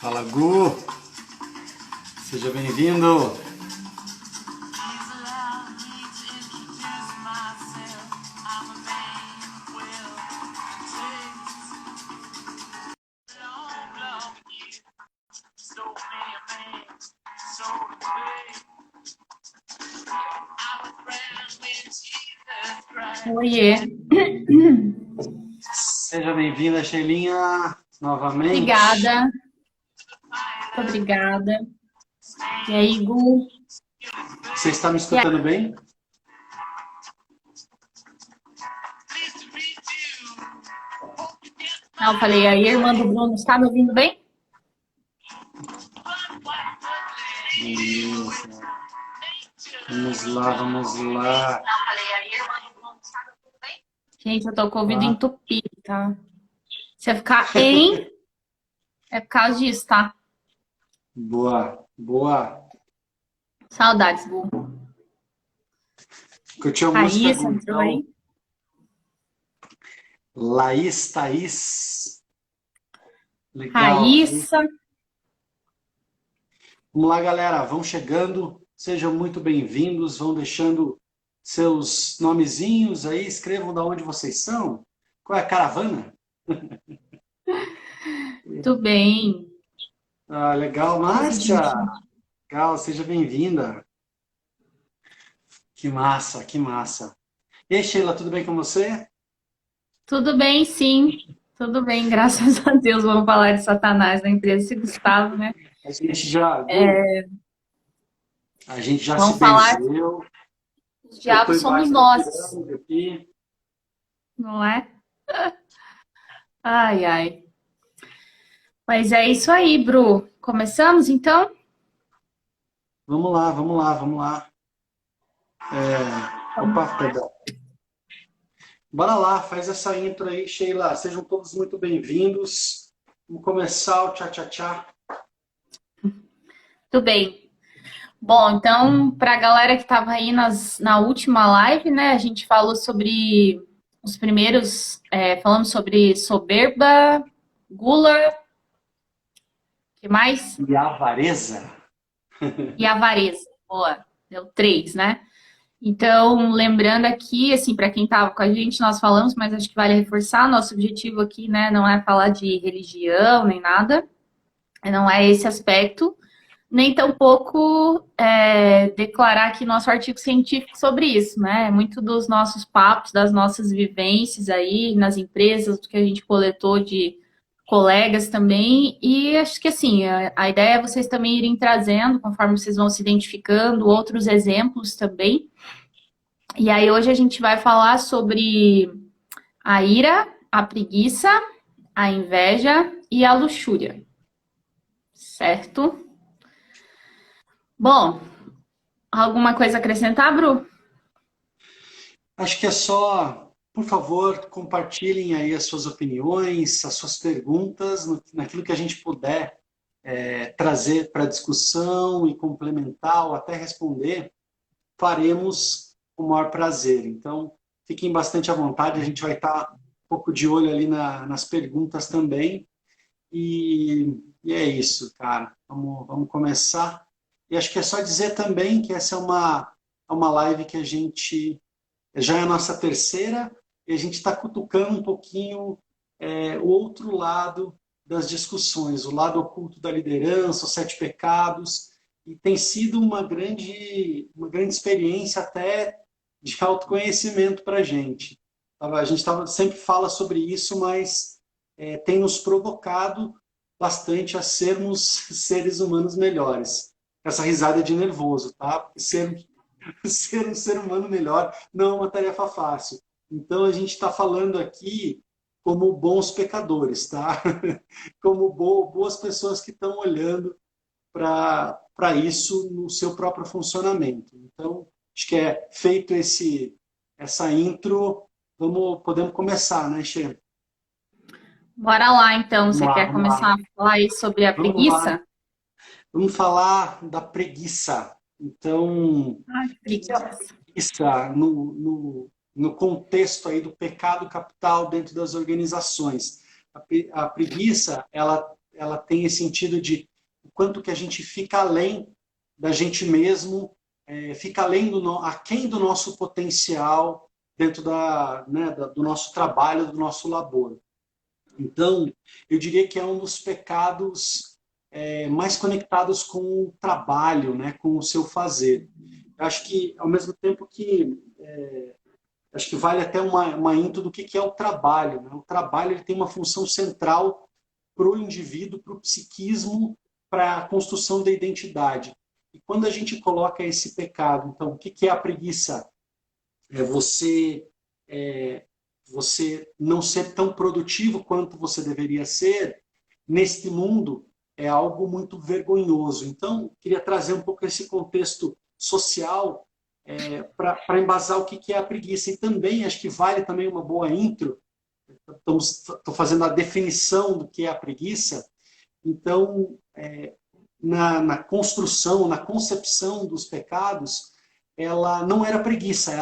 Fala, Gu! Seja bem-vindo! Oiê. Seja bem-vinda, Sheilinha, novamente. Obrigada. Muito obrigada. E aí, Gu? Você está me escutando bem? Não, eu falei, aí, irmã do Bruno, está me ouvindo bem? Isso. Vamos lá, vamos lá. Não, falei, aí, irmã do Bruno, está me ouvindo bem? Gente, eu tô com o ouvido entupido, tá? Se eu ficar é por causa disso, tá? Boa, boa. Saudades, Gu. Curtiu a música, Thaís, Gu? entrou aí? Laís, Thaís. Legal. Raíssa. Vamos lá, galera. Vão chegando. Sejam muito bem-vindos. Vão deixando seus nomezinhos aí. Escrevam de onde vocês são. Qual é a caravana? Tudo bem. Ah, legal, Márcia. Legal, seja bem-vinda. Que massa, que massa. E aí, Sheila, tudo bem com você? Tudo bem, sim. Tudo bem, graças a Deus. Vamos falar de Satanás na empresa, esse Gustavo, né? A gente já, a gente já Vamos se falar, benzeu. os Eu tô diabos somos embaixo da nós, pirâmide aqui. não é? Ai, ai. Mas é isso aí, Bru. Começamos, então? Vamos lá, vamos lá, vamos lá. Opa, perdão. Bora lá, faz essa intro aí, Sheila. Sejam todos muito bem-vindos. Vamos começar o tchá-tchá-tchá. Tudo bem. Bom, então, para a galera que estava aí na última live, né, a gente falou sobre os primeiros, falamos sobre soberba, gula, o que mais? E a avareza. E avareza. Boa, deu 3, né? Então, lembrando aqui, assim, para quem estava com a gente, nós falamos, mas acho que vale reforçar, nosso objetivo aqui, né, não é falar de religião nem nada, não é esse aspecto, nem tampouco declarar aqui nosso artigo científico sobre isso, né? Muito dos nossos papos, das nossas vivências aí nas empresas, do que a gente coletou de colegas também, e acho que assim, a ideia é vocês também irem trazendo, conforme vocês vão se identificando, outros exemplos também. E aí hoje a gente vai falar sobre a ira, a preguiça, a inveja e a luxúria. Certo? Bom, alguma coisa a acrescentar, Bru? Acho que é só, por favor, compartilhem aí as suas opiniões, as suas perguntas, naquilo que a gente puder trazer para discussão e complementar ou até responder, faremos com o maior prazer. Então, fiquem bastante à vontade, a gente vai estar um pouco de olho ali nas perguntas também. E é isso, cara. Vamos começar. E acho que é só dizer também que essa é uma live que a gente já é a nossa terceira e a gente está cutucando um pouquinho o outro lado das discussões, o lado oculto da liderança, os 7 pecados, e tem sido uma grande experiência até de autoconhecimento para a gente. A gente sempre fala sobre isso, mas tem nos provocado bastante a sermos seres humanos melhores. Essa risada é de nervoso, tá? Porque ser um ser humano melhor não é uma tarefa fácil. Então a gente está falando aqui como bons pecadores, tá? Como boas pessoas que estão olhando para isso no seu próprio funcionamento. Então, acho que feito essa intro, podemos começar, né, Xê? Bora lá, então. Você quer Vamos lá. começar a falar aí sobre a Vamos lá. preguiça? Vamos falar da preguiça. Então, Ai, o que é a preguiça. preguiça no contexto aí do pecado capital dentro das organizações? A preguiça, ela ela tem esse sentido de o quanto que a gente fica além da gente mesmo, fica além aquém do nosso potencial dentro do nosso trabalho, do nosso labor. Então, eu diria que é um dos pecados mais conectados com o trabalho, né, com o seu fazer. Eu acho que, ao mesmo tempo que acho que vale até uma intro do que é o trabalho. Né? O trabalho ele tem uma função central para o indivíduo, para o psiquismo, para a construção da identidade. E quando a gente coloca esse pecado, então, o que é a preguiça? É você não ser tão produtivo quanto você deveria ser neste mundo é algo muito vergonhoso. Então, queria trazer um pouco esse contexto social para embasar o que é a preguiça. E também, acho que vale também uma boa intro, estou fazendo a definição do que é a preguiça. Então, na construção, na concepção dos pecados, ela não era preguiça,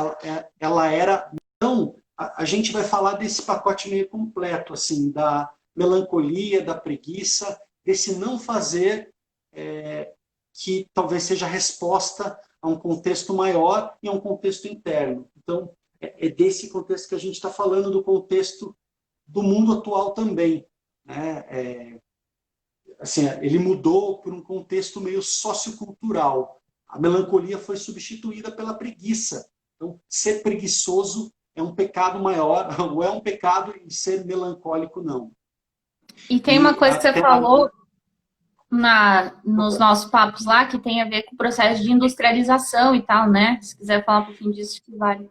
ela era... Então, a gente vai falar desse pacote meio completo, assim, da melancolia, da preguiça, desse não fazer que talvez seja a resposta a um contexto maior e a um contexto interno. Então, é desse contexto que a gente está falando, do contexto do mundo atual também. Né? Assim, ele mudou por um contexto meio sociocultural. A melancolia foi substituída pela preguiça. Então, ser preguiçoso é um pecado maior, ou é um pecado, e ser melancólico não. E tem uma coisa que você falou nos nossos papos lá, que tem a ver com o processo de industrialização e tal, né? Se quiser falar um pouquinho disso, que vale.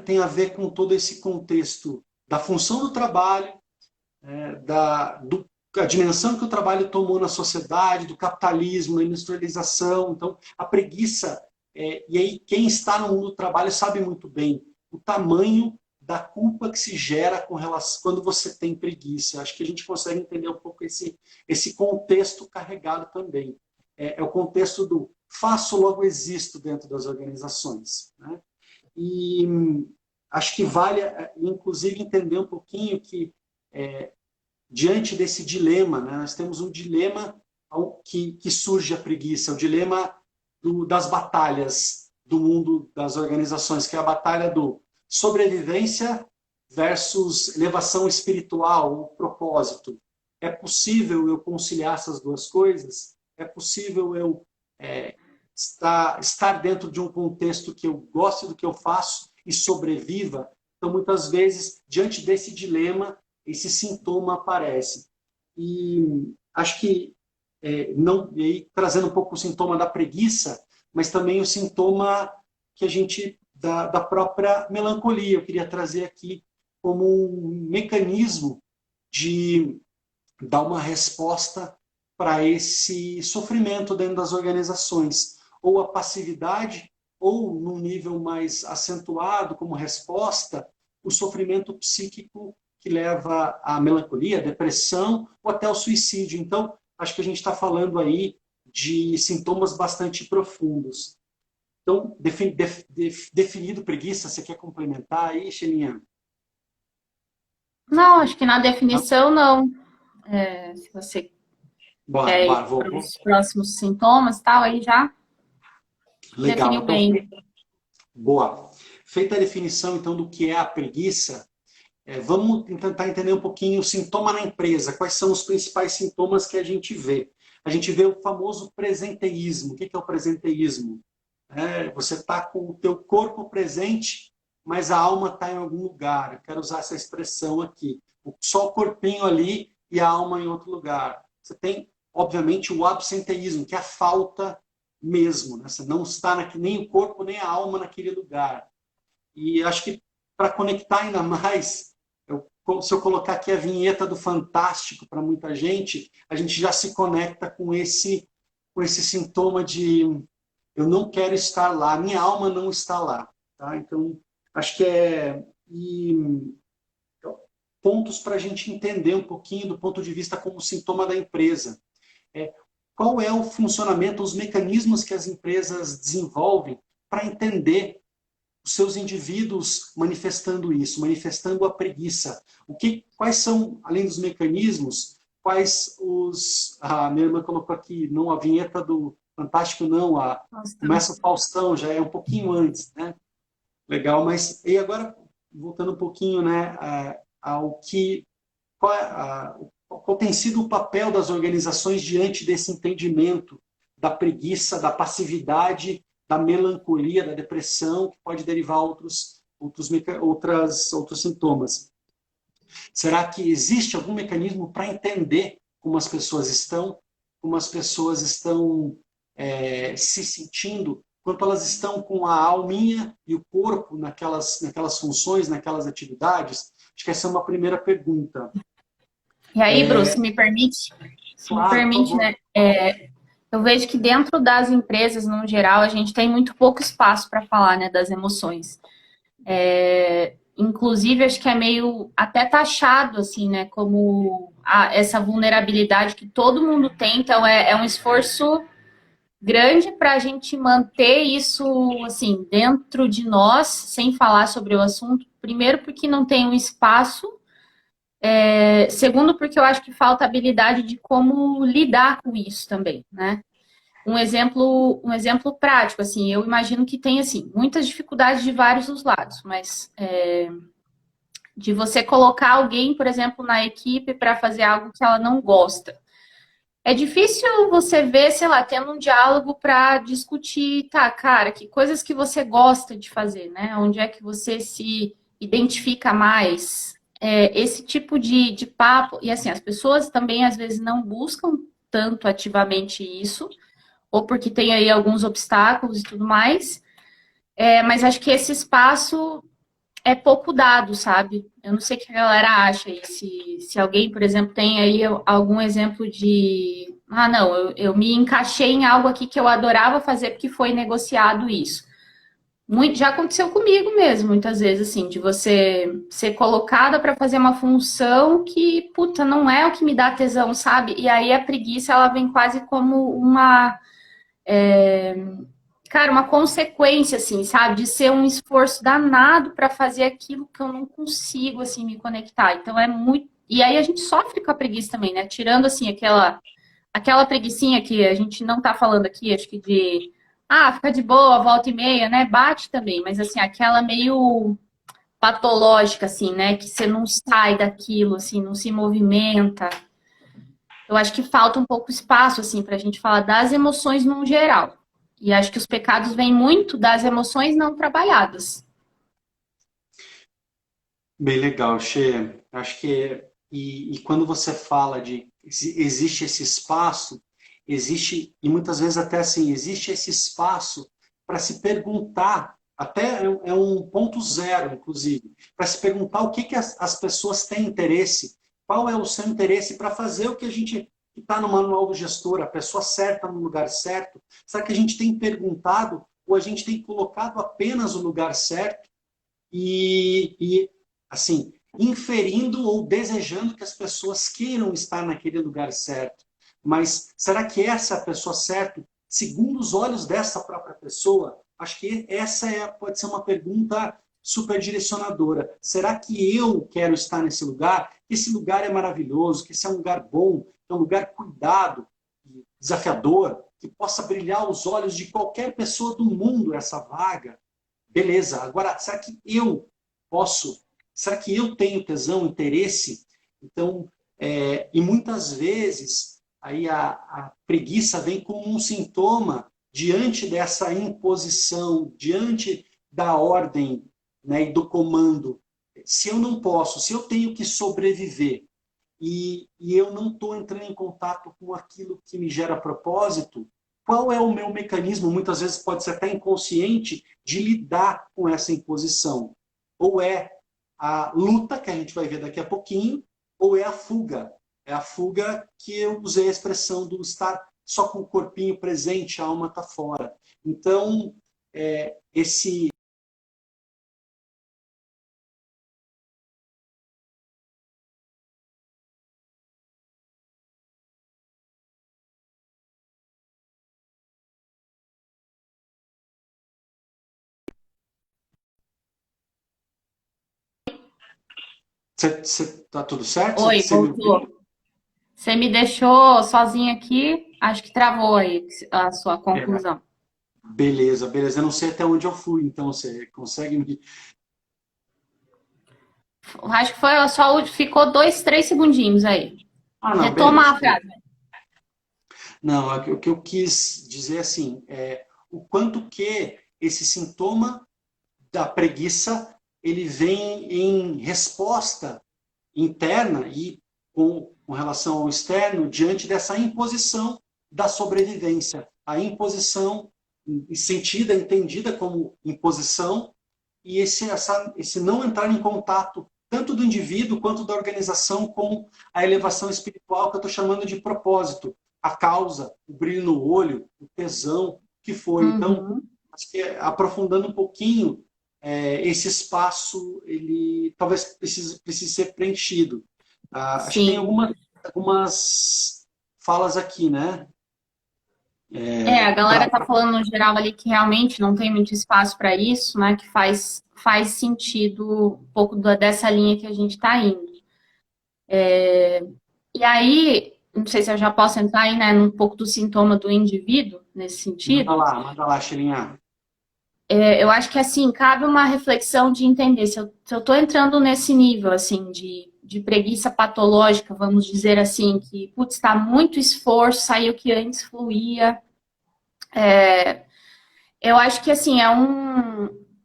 Tem a ver com todo esse contexto da função do trabalho, a dimensão que o trabalho tomou na sociedade, do capitalismo, da industrialização. Então, a preguiça, e aí quem está no mundo do trabalho sabe muito bem o tamanho da culpa que se gera com relação, quando você tem preguiça. Acho que a gente consegue entender um pouco esse contexto carregado também. É o contexto do faço, logo existo dentro das organizações. Né? E acho que vale, inclusive, entender um pouquinho que, diante desse dilema, né, nós temos um dilema que surge a preguiça, o dilema das batalhas do mundo das organizações, que é a batalha do sobrevivência versus elevação espiritual, o propósito. É possível eu conciliar essas duas coisas? É possível eu estar dentro de um contexto que eu goste do que eu faço e sobreviva? Então, muitas vezes, diante desse dilema, esse sintoma aparece. E acho que, não, e aí, trazendo um pouco o sintoma da preguiça, mas também o sintoma que a gente, da própria melancolia, eu queria trazer aqui como um mecanismo de dar uma resposta para esse sofrimento dentro das organizações. Ou a passividade, ou num nível mais acentuado como resposta, o sofrimento psíquico que leva à melancolia, à depressão ou até ao suicídio. Então, acho que a gente está falando aí de sintomas bastante profundos. Então, definido preguiça, você quer complementar aí, Xelinha? Não, acho que na definição não. Se você quer ir para os próximos sintomas e tal, aí já legal. definiu bem. Boa. Feita a definição, então, do que é a preguiça, vamos tentar entender um pouquinho o sintoma na empresa. Quais são os principais sintomas que a gente vê? A gente vê o famoso presenteísmo. O que é o presenteísmo? Você está com o teu corpo presente, mas a alma está em algum lugar. Eu quero usar essa expressão aqui. Só o corpinho ali e a alma em outro lugar. Você tem, obviamente, o absenteísmo, que é a falta mesmo. Né? Você não está nem o corpo, nem a alma naquele lugar. E acho que, para conectar ainda mais, se eu colocar aqui a vinheta do Fantástico para muita gente, a gente já se conecta com esse sintoma de eu não quero estar lá, minha alma não está lá. Tá? Então, acho que pontos para a gente entender um pouquinho do ponto de vista como sintoma da empresa. Qual é o funcionamento, os mecanismos que as empresas desenvolvem para entender os seus indivíduos manifestando isso, manifestando a preguiça. Quais são, além dos mecanismos, quais os... A minha irmã colocou aqui, não a vinheta do Fantástico, não, Nossa, começa o Faustão, já é um pouquinho antes, né? Legal, mas e agora, voltando um pouquinho, né, ao que... qual tem sido o papel das organizações diante desse entendimento da preguiça, da passividade, da melancolia, da depressão, que pode derivar outros sintomas? Será que existe algum mecanismo para entender como as pessoas estão, se sentindo, quanto elas estão com a alminha e o corpo naquelas funções, naquelas atividades? Acho que essa é uma primeira pergunta. e aí, Bruce, se me Claro, por permite, favor. né? Eu vejo que dentro das empresas, no geral, a gente tem muito pouco espaço para falar, né, das emoções. Inclusive, acho que é meio até taxado, assim, né, como essa vulnerabilidade que todo mundo tem. Então, é um esforço grande para a gente manter isso, assim, dentro de nós, sem falar sobre o assunto. Primeiro, porque não tem um espaço. Segundo, porque eu acho que falta habilidade de como lidar com isso também, né? Um exemplo prático, assim, eu imagino que tem, assim, muitas dificuldades de vários dos lados, mas de você colocar alguém, por exemplo, na equipe para fazer algo que ela não gosta. É difícil você ver, sei lá, tendo um diálogo para discutir, tá, cara, que coisas que você gosta de fazer, né? Onde é que você se identifica mais? Esse tipo de papo. E assim, as pessoas também às vezes não buscam tanto ativamente isso, ou porque tem aí alguns obstáculos e tudo mais. Mas acho que esse espaço é pouco dado, sabe? Eu não sei o que a galera acha aí. Se alguém, por exemplo, tem aí algum exemplo de. Ah, não, eu me encaixei em algo aqui que eu adorava fazer porque foi negociado isso. Muito, já aconteceu comigo mesmo, muitas vezes, assim, de você ser colocada para fazer uma função que, puta, não é o que me dá tesão, sabe? E aí a preguiça, ela vem quase como cara, uma consequência, assim, sabe? De ser um esforço danado para fazer aquilo que eu não consigo, assim, me conectar. Então é muito. E aí a gente sofre com a preguiça também, né? Tirando, assim, aquela preguicinha que a gente não tá falando aqui, acho que de. Ah, fica de boa, volta e meia, né? Bate também, mas, assim, aquela meio patológica, assim, né? Que você não sai daquilo, assim, não se movimenta. Eu acho que falta um pouco espaço, assim, para a gente falar das emoções no geral. E acho que os pecados vêm muito das emoções não trabalhadas. Bem legal, Che. Acho que e quando você fala de existe esse espaço, existe e muitas vezes até assim existe esse espaço para se perguntar, até é um ponto zero, inclusive, para se perguntar o que que as pessoas têm interesse, qual é o seu interesse para fazer o que a gente que está no manual do gestor, a pessoa certa no lugar certo. Será que a gente tem perguntado ou a gente tem colocado apenas o lugar certo? Assim, inferindo ou desejando que as pessoas queiram estar naquele lugar certo. Mas será que essa é a pessoa certa, segundo os olhos dessa própria pessoa? Acho que pode ser uma pergunta super direcionadora. Será que eu quero estar nesse lugar? Esse lugar é maravilhoso, que esse é um lugar bom, é um lugar cuidado, desafiador, que possa brilhar os olhos de qualquer pessoa do mundo essa vaga? Beleza. Agora, será que eu posso? Será que eu tenho tesão, interesse? Então, e muitas vezes aí a preguiça vem como um sintoma diante dessa imposição, diante da ordem, né, e do comando. Se eu não posso, se eu tenho que sobreviver e eu não estou entrando em contato com aquilo que me gera propósito, qual é o meu mecanismo, muitas vezes pode ser até inconsciente, de lidar com essa imposição? Ou é a luta, que a gente vai ver daqui a pouquinho, ou é a fuga? É a fuga que eu usei a expressão do estar só com o corpinho presente, a alma está fora. Então, esse Você tá tudo certo? Oi, Você me ouviu? voltou. Você me deixou sozinha aqui, acho que travou aí a sua É, conclusão. beleza, beleza. Eu não sei até onde eu fui, então você consegue me. Acho que foi só, ficou 2, 3 segundinhos aí. Ah, não, Retoma beleza. a frase. Não, o que eu quis dizer assim é o quanto que esse sintoma da preguiça ele vem em resposta interna e com relação ao externo diante dessa imposição da sobrevivência, a imposição sentida, entendida como imposição e esse não entrar em contato tanto do indivíduo quanto da organização com a elevação espiritual que eu estou chamando de propósito, a causa, o brilho no olho, o tesão, o que for. Então, Uhum. acho que aprofundando um pouquinho, esse espaço ele talvez precise ser preenchido. Acho que tem Sim. algumas falas aqui, né? A galera tá falando no geral ali que realmente não tem muito espaço para isso, né? Que faz sentido um pouco dessa linha que a gente está indo. E aí, não sei se eu já posso entrar aí, né, um pouco do sintoma do indivíduo nesse sentido. Manda lá, Xilinha. Eu acho que assim, cabe uma reflexão de entender se eu estou entrando nesse nível assim de preguiça patológica, vamos dizer assim, que putz, está muito esforço, saiu que antes fluía. Eu acho que assim,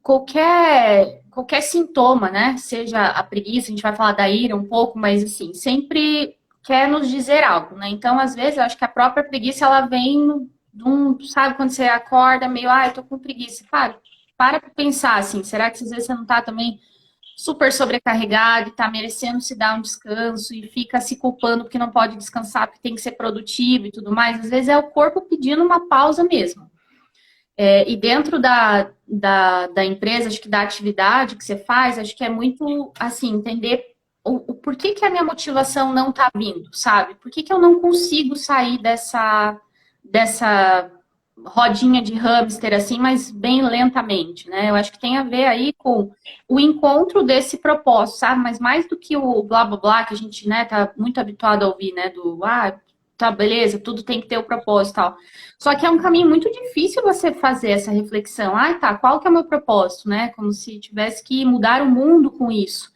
qualquer sintoma, né? Seja a preguiça, a gente vai falar da ira um pouco, mas assim, sempre quer nos dizer algo, né? Então, às vezes, eu acho que a própria preguiça ela vem de um, sabe, quando você acorda meio, eu tô com preguiça. Cara, para pensar assim, será que às vezes você não tá também super sobrecarregado e tá merecendo se dar um descanso e fica se culpando porque não pode descansar, porque tem que ser produtivo e tudo mais? Às vezes é o corpo pedindo uma pausa mesmo. E dentro da empresa, acho que da atividade que você faz, acho que é muito, assim, entender o porquê que a minha motivação não está vindo, sabe? Por que que eu não consigo sair dessa rodinha de hamster, assim, mas bem lentamente, né? Eu acho que tem a ver aí com o encontro desse propósito, sabe? Mas mais do que o blá, blá, blá, que a gente, né, tá muito habituado a ouvir, né? Tá, beleza, tudo tem que ter o propósito e tal. Só que é um caminho muito difícil você fazer essa reflexão. Tá, qual que é o meu propósito, né? Como se tivesse que mudar o mundo com isso.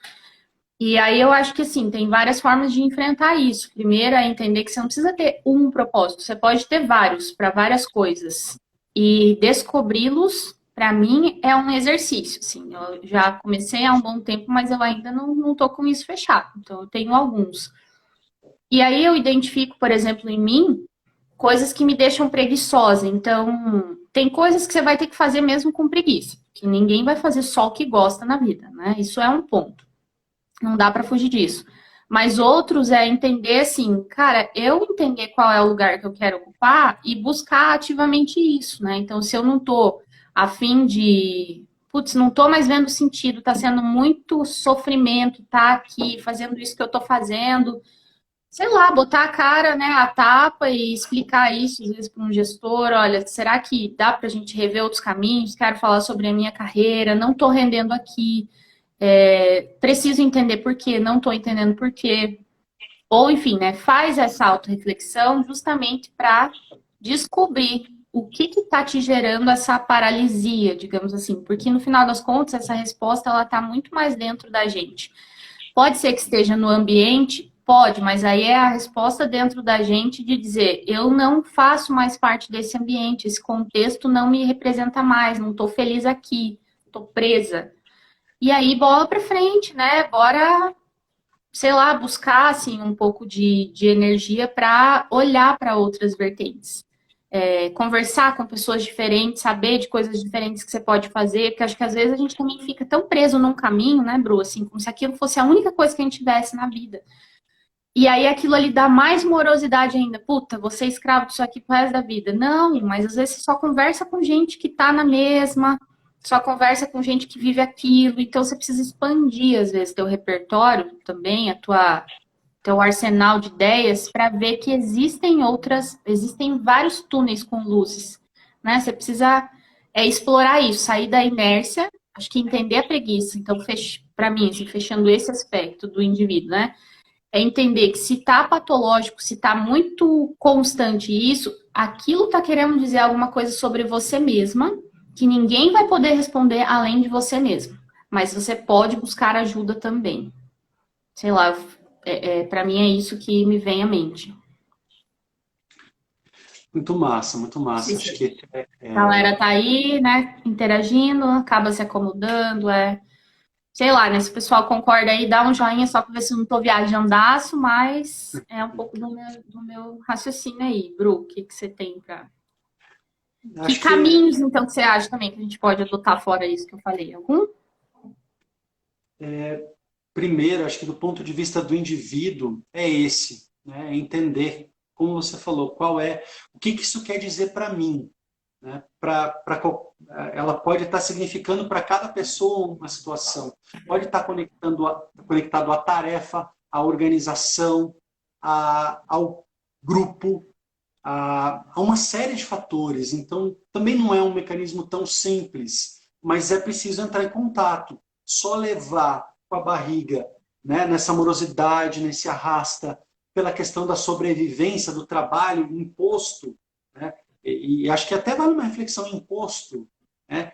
E aí eu acho que, assim, tem várias formas de enfrentar isso. Primeiro é entender que você não precisa ter um propósito, você pode ter vários, para várias coisas. E descobri-los, para mim, é um exercício, assim. Eu já comecei há um bom tempo, mas eu ainda não tô com isso fechado. Então, eu tenho alguns. E aí eu identifico, por exemplo, em mim, coisas que me deixam preguiçosa. Então, tem coisas que você vai ter que fazer mesmo com preguiça, que ninguém vai fazer só o que gosta na vida, né? Isso é um ponto. Não dá para fugir disso. Mas outros é entender assim, cara, eu entender qual é o lugar que eu quero ocupar e buscar ativamente isso, né? Então, se eu não tô a fim de, putz, não tô mais vendo sentido, tá sendo muito sofrimento, tá aqui fazendo isso que eu tô fazendo, sei lá, botar a cara, né, a tapa e explicar isso, às vezes, para um gestor, olha, será que dá para a gente rever outros caminhos? Quero falar sobre a minha carreira, não estou rendendo aqui, preciso entender por quê, não estou entendendo por quê. Ou, enfim, né, faz essa autorreflexão justamente para descobrir o que está te gerando essa paralisia, digamos assim, porque no final das contas, essa resposta ela está muito mais dentro da gente. Pode ser que esteja no ambiente? Pode, mas aí é a resposta dentro da gente de dizer: eu não faço mais parte desse ambiente, esse contexto não me representa mais, não estou feliz aqui, estou presa. E aí, bola para frente, né? Bora, sei lá, buscar assim, um pouco de energia para olhar para outras vertentes. Conversar com pessoas diferentes, saber de coisas diferentes que você pode fazer, porque acho que às vezes a gente também fica tão preso num caminho, né, Bru? Assim, como se aquilo fosse a única coisa que a gente tivesse na vida. E aí aquilo ali dá mais morosidade ainda. Puta, você é escravo disso aqui pro resto da vida. Não, mas às vezes você só conversa com gente que tá na mesma, só conversa com gente que vive aquilo. Então você precisa expandir, às vezes, teu repertório também, teu arsenal de ideias, para ver que existem vários túneis com luzes. Né? Você precisa explorar isso, sair da inércia, acho que entender a preguiça. Então, para mim, assim, fechando esse aspecto do indivíduo, né? é entender que se tá patológico, se tá muito constante isso, aquilo tá querendo dizer alguma coisa sobre você mesma, que ninguém vai poder responder além de você mesma. Mas você pode buscar ajuda também. Sei lá, para mim é isso que me vem à mente. Muito massa, muito Não sei massa. se Acho que a galera tá aí, né, interagindo, acaba se acomodando, sei lá, né? Se o pessoal concorda aí, dá um joinha só para ver se eu não tô viajandaço, mas é um pouco do meu raciocínio aí. Bru, o que que você tem para... Que acho que caminhos, então, que você acha também que a gente pode adotar fora isso que eu falei? Algum? primeiro, acho que do ponto de vista do indivíduo, é esse, né? É entender, como você falou, o que que isso quer dizer para mim, né? Ela pode estar significando para cada pessoa uma situação, pode estar conectado à tarefa, à organização, ao grupo, a uma série de fatores. Então, também não é um mecanismo tão simples, mas é preciso entrar em contato. Só levar com a barriga, né, nessa morosidade, nesse arrasta, pela questão da sobrevivência, do trabalho imposto, né, e acho que até vale uma reflexão em imposto, né,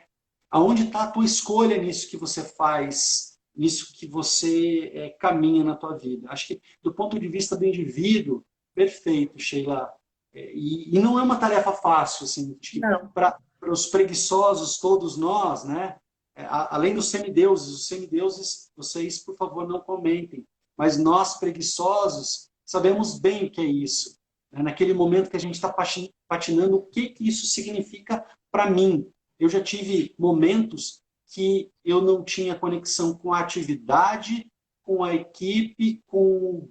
aonde está a tua escolha nisso que você faz, nisso que você caminha na tua vida. Acho que do ponto de vista do indivíduo, perfeito, Sheila. E não é uma tarefa fácil, assim, Não. para os preguiçosos, todos nós, né? Além dos semideuses, os semideuses, vocês, por favor, não comentem, mas nós, preguiçosos, sabemos bem o que é isso. Né? Naquele momento que a gente está patinando, o que, que isso significa para mim? Eu já tive momentos que eu não tinha conexão com a atividade, com a equipe, com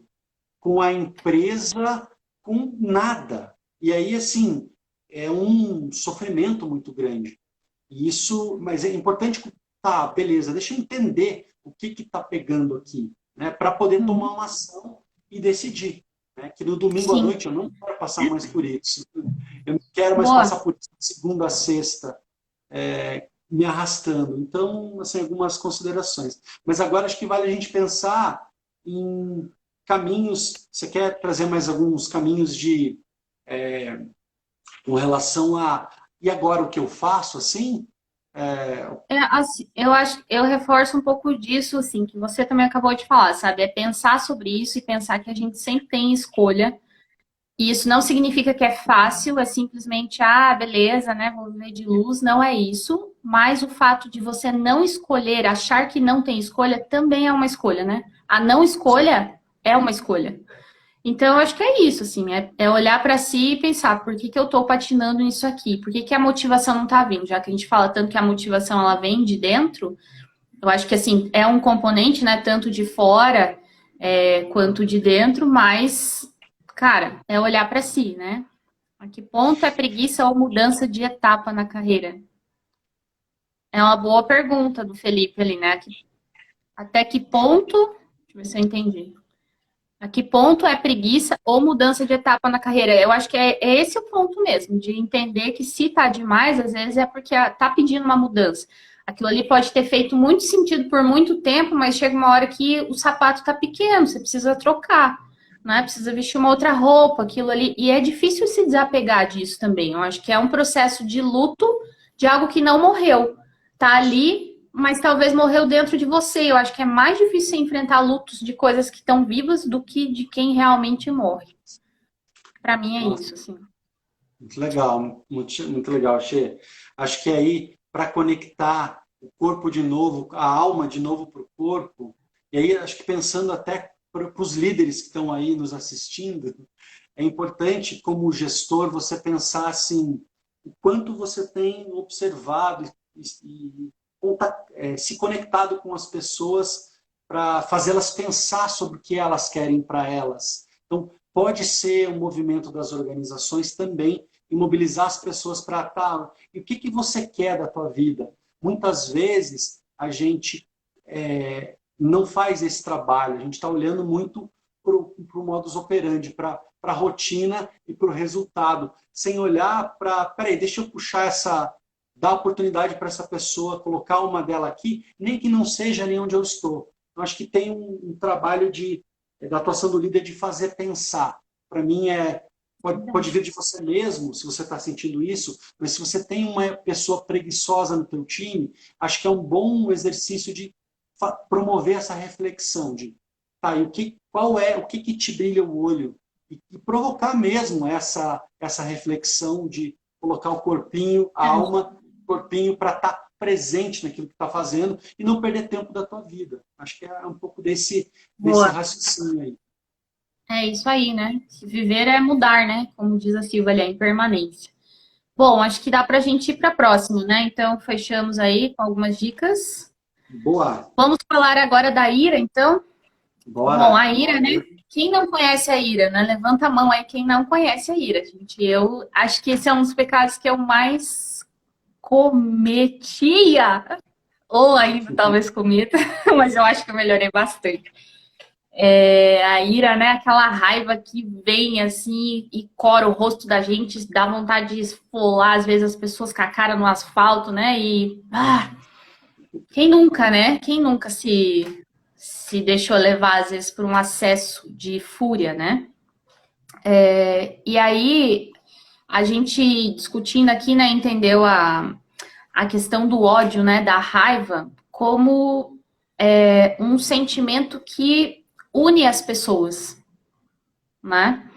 a empresa, com nada. E aí, assim, é um sofrimento muito grande. E isso, mas é importante, tá, beleza, deixa eu entender o que está pegando aqui, né, para poder tomar Uhum. uma ação e decidir. Né, que no domingo à Sim. noite eu não quero passar mais por isso. Eu não quero mais Boa. passar por isso de segunda a sexta, me arrastando. Então, assim, algumas considerações. Mas agora acho que vale a gente pensar em caminhos. Você quer trazer mais alguns caminhos de com relação a e agora o que eu faço assim? Assim, eu acho, eu reforço um pouco disso, assim, que você também acabou de falar, sabe? É pensar sobre isso e pensar que a gente sempre tem escolha. E isso não significa que é fácil, é simplesmente, beleza, né? Vou viver de luz. Não é isso. Mas o fato de você não escolher, achar que não tem escolha, também é uma escolha, né? A não escolha é uma escolha. Então, eu acho que é isso, assim, é olhar para si e pensar, por que que eu tô patinando nisso aqui? Por que que a motivação não tá vindo? Já que a gente fala tanto que a motivação, ela vem de dentro, eu acho que, assim, é um componente, né, tanto de fora, quanto de dentro, mas, cara, é olhar para si, né? A que ponto é preguiça ou mudança de etapa na carreira? É uma boa pergunta do Felipe ali, né? Até que ponto, deixa eu ver se eu entendi. A que ponto é preguiça ou mudança de etapa na carreira? Eu acho que é esse o ponto mesmo, de entender que se tá demais, às vezes é porque tá pedindo uma mudança. Aquilo ali pode ter feito muito sentido por muito tempo, mas chega uma hora que o sapato tá pequeno, você precisa trocar, né? Precisa vestir uma outra roupa, aquilo ali. E é difícil se desapegar disso também. Eu acho que é um processo de luto de algo que não morreu. Tá ali, mas talvez morreu dentro de você. Eu acho que é mais difícil enfrentar lutos de coisas que estão vivas do que de quem realmente morre. Para mim é Nossa, isso, assim. muito legal, muito legal, Che. Acho que aí, para conectar o corpo de novo, a alma de novo para o corpo, e aí acho que pensando até para os líderes que estão aí nos assistindo, é importante, como gestor, você pensar assim, o quanto você tem observado se conectado com as pessoas para fazê-las pensar sobre o que elas querem para elas. Então, pode ser um movimento das organizações também e mobilizar as pessoas para, tá, e o que, que você quer da tua vida? Muitas vezes a gente não faz esse trabalho, a gente está olhando muito para o modus operandi, para a rotina e para o resultado, sem olhar para, peraí, deixa eu puxar dar oportunidade para essa pessoa, colocar uma dela aqui, nem que não seja nem onde eu estou. Eu acho que tem um trabalho de da atuação do líder de fazer pensar. Para mim, pode vir de você mesmo, se você está sentindo isso, mas se você tem uma pessoa preguiçosa no teu time, acho que é um bom exercício de promover essa reflexão de, tá, e o que te brilha o olho? E provocar mesmo essa reflexão de colocar o corpinho, a alma, o corpinho para estar presente naquilo que está fazendo e não perder tempo da tua vida. Acho que é um pouco desse raciocínio aí. É isso aí, né? Se viver é mudar, né? Como diz a Silvia ali, a impermanência. Bom, acho que dá pra gente ir para a próxima, né? Então, fechamos aí com algumas dicas. Boa! Vamos falar agora da ira, então. Bom, Bora! a ira, né? Quem não conhece a ira, né? Levanta a mão aí quem não conhece a ira, gente. Eu acho que esse é um dos pecados que eu mais cometia, ou ainda talvez cometa, mas eu acho que eu melhorei bastante. A ira, né? Aquela raiva que vem assim e cora o rosto da gente, dá vontade de esfolar, às vezes, as pessoas com a cara no asfalto, né? Quem nunca, né? Quem nunca se deixou levar, às vezes, por um acesso de fúria, né? E aí, a gente discutindo aqui, né, entendeu a questão do ódio, né, da raiva, como um sentimento que une as pessoas, né?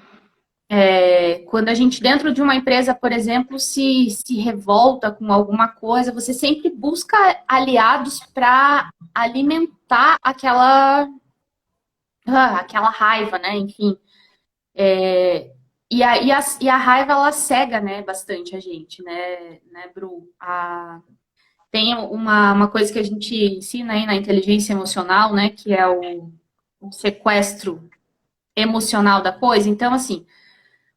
Quando a gente, dentro de uma empresa, por exemplo, se revolta com alguma coisa, você sempre busca aliados para alimentar aquela raiva, né? Enfim. E a raiva, ela cega, né, bastante a gente, né, Bru? Tem uma coisa que a gente ensina aí na inteligência emocional, né, que é o sequestro emocional da coisa. Então, assim,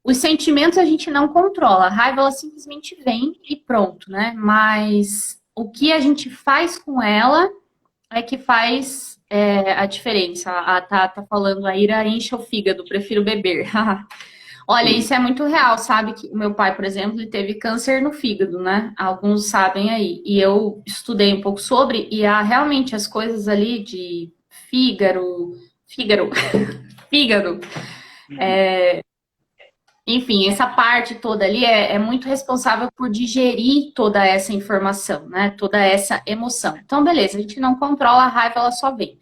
os sentimentos a gente não controla, a raiva ela simplesmente vem e pronto, né? Mas o que a gente faz com ela é que faz a diferença. Tá falando, a ira enche o fígado, prefiro beber. Olha, isso é muito real, sabe? Que o meu pai, por exemplo, ele teve câncer no fígado, né? Alguns sabem aí. E eu estudei um pouco sobre, e realmente as coisas ali de fígado, fígado, enfim, essa parte toda ali é muito responsável por digerir toda essa informação, né? Toda essa emoção. Então, beleza, a gente não controla a raiva, ela só vem.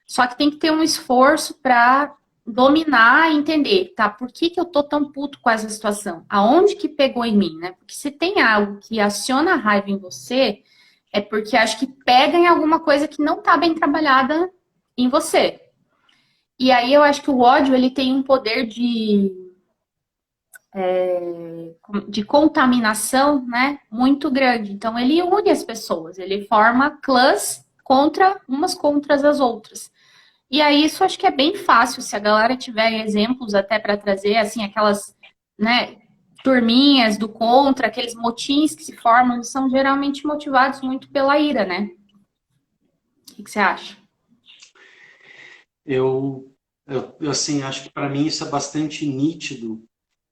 Só que tem que ter um esforço para dominar e entender, tá? Por que eu tô tão puto com essa situação? Aonde que pegou em mim, né? Porque se tem algo que aciona a raiva em você, é porque acho que pega em alguma coisa que não tá bem trabalhada em você. E aí eu acho que o ódio, ele tem um poder de contaminação, né, muito grande. Então ele une as pessoas, ele forma clãs umas contra as outras. E aí isso acho que é bem fácil, se a galera tiver exemplos até para trazer, assim, aquelas, né, turminhas do contra, aqueles motins que se formam, são geralmente motivados muito pela ira, né? O que você acha? Assim, acho que para mim isso é bastante nítido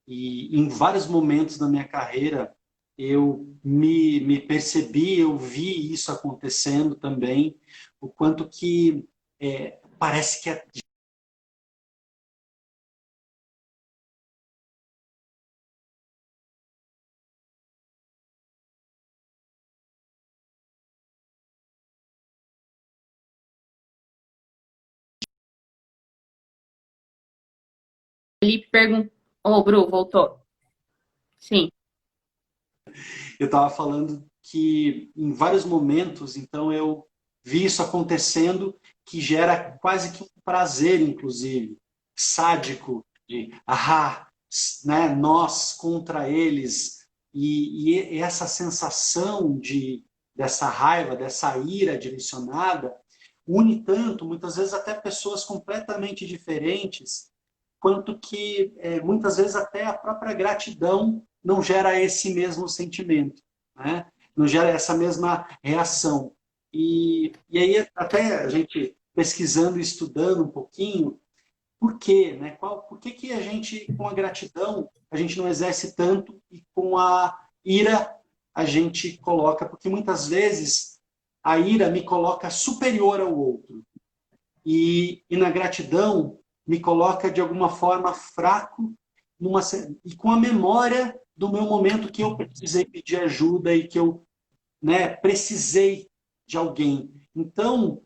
e em vários momentos da minha carreira eu me percebi, eu vi isso acontecendo também, o quanto que parece que Ele perguntou, ô, Bru, voltou. Sim. eu estava falando que em vários momentos, então eu vi isso acontecendo, que gera quase que um prazer, inclusive, sádico, de né, nós contra eles, e essa sensação dessa raiva, dessa ira direcionada, une tanto, muitas vezes até pessoas completamente diferentes, quanto que muitas vezes até a própria gratidão não gera esse mesmo sentimento, né? Não gera essa mesma reação. E aí, até a gente pesquisando e estudando um pouquinho, por quê? Né? Por que, que a gente, com a gratidão, a gente não exerce tanto e com a ira a gente coloca? Porque muitas vezes a ira me coloca superior ao outro. E na gratidão, me coloca de alguma forma fraco e com a memória do meu momento que eu precisei pedir ajuda e que eu, né, precisei de alguém. Então,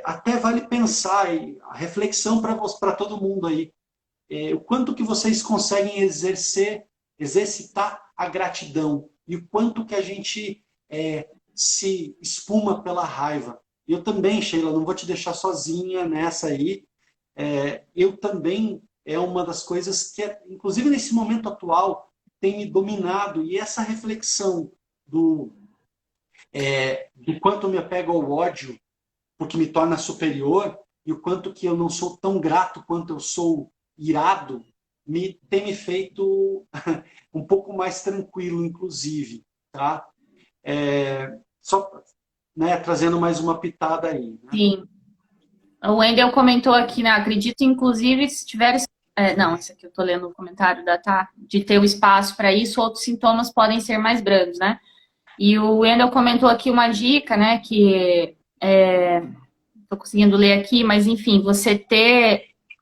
até vale pensar, e a reflexão para todo mundo aí, o quanto que vocês conseguem exercitar a gratidão e o quanto que a gente se espuma pela raiva. Eu também, Sheila, não vou te deixar sozinha nessa aí. Eu também é uma das coisas que, inclusive nesse momento atual, tem me dominado. E essa reflexão do quanto me apego ao ódio, porque me torna superior, e o quanto que eu não sou tão grato quanto eu sou irado, tem me feito um pouco mais tranquilo, inclusive. Tá? Só, né, trazendo mais uma pitada aí. Né? Sim. O Wendel comentou aqui, né? Acredito, inclusive, se tiver. Não, esse aqui eu tô lendo o comentário da Tá, de ter o espaço para isso, outros sintomas podem ser mais brandos, né? E o Wendel comentou aqui uma dica, né? Que tô conseguindo ler aqui, mas enfim, você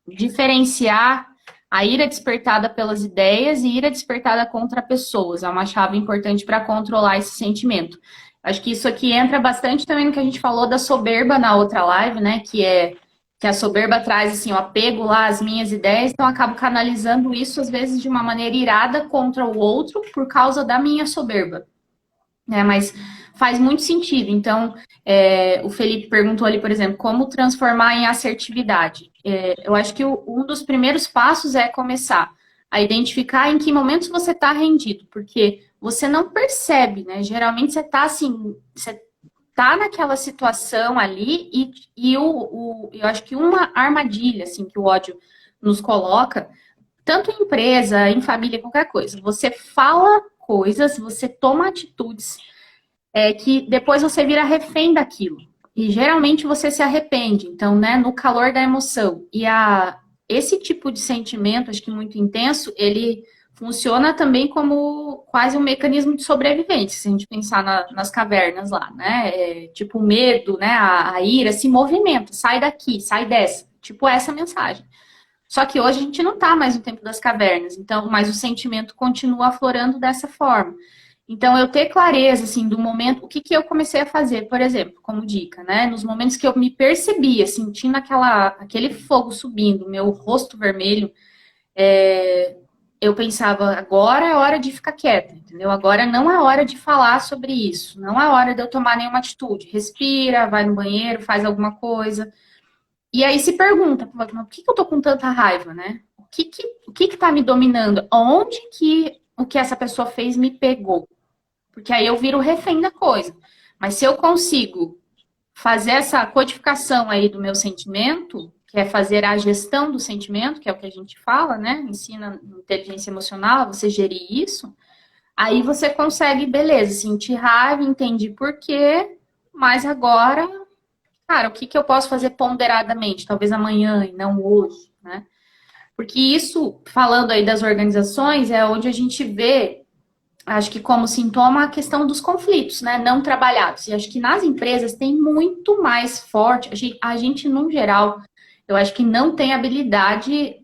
diferenciar a ira despertada pelas ideias e ira despertada contra pessoas. É uma chave importante para controlar esse sentimento. Acho que isso aqui entra bastante também no que a gente falou da soberba na outra live, né? Que a soberba traz assim, o apego lá às minhas ideias, então eu acabo canalizando isso, às vezes, de uma maneira irada contra o outro por causa da minha soberba. Né? Mas faz muito sentido. Então, o Felipe perguntou ali, por exemplo, como transformar em assertividade. Eu acho que um dos primeiros passos é começar a identificar em que momentos você está rendido, porque você não percebe, né? Geralmente você está assim, você tá naquela situação ali e eu acho que uma armadilha assim que o ódio nos coloca, tanto em empresa, em família, qualquer coisa. Você fala coisas, você toma atitudes que depois você vira refém daquilo. E geralmente você se arrepende. Então, né, no calor da emoção. E esse tipo de sentimento, acho que muito intenso, ele funciona também como quase um mecanismo de sobrevivência, se a gente pensar nas cavernas lá, né? Tipo, o medo, né? A ira se movimenta, sai daqui, sai dessa. Tipo, essa mensagem. Só que hoje a gente não está mais no tempo das cavernas, então, mas o sentimento continua aflorando dessa forma. Então, eu ter clareza, assim, do momento, o que eu comecei a fazer, por exemplo, como dica, né? Nos momentos que eu me percebia, sentindo aquele fogo subindo, meu rosto vermelho, eu pensava, agora é hora de ficar quieta, entendeu? Agora não é hora de falar sobre isso, não é hora de eu tomar nenhuma atitude. Respira, vai no banheiro, faz alguma coisa. E aí se pergunta, por que eu tô com tanta raiva, né? O que tá me dominando? Onde que o que essa pessoa fez me pegou? Porque aí eu viro refém da coisa. Mas se eu consigo fazer essa codificação aí do meu sentimento, que é fazer a gestão do sentimento, que é o que a gente fala, né? Ensina inteligência emocional, você gerir isso, aí você consegue, beleza, sentir raiva, entende por quê, mas agora, cara, o que eu posso fazer ponderadamente? Talvez amanhã e não hoje, né? Porque isso, falando aí das organizações, é onde a gente vê, acho que como sintoma, a questão dos conflitos, né? Não trabalhados. E acho que nas empresas tem muito mais forte. A gente num geral, eu acho que não tem habilidade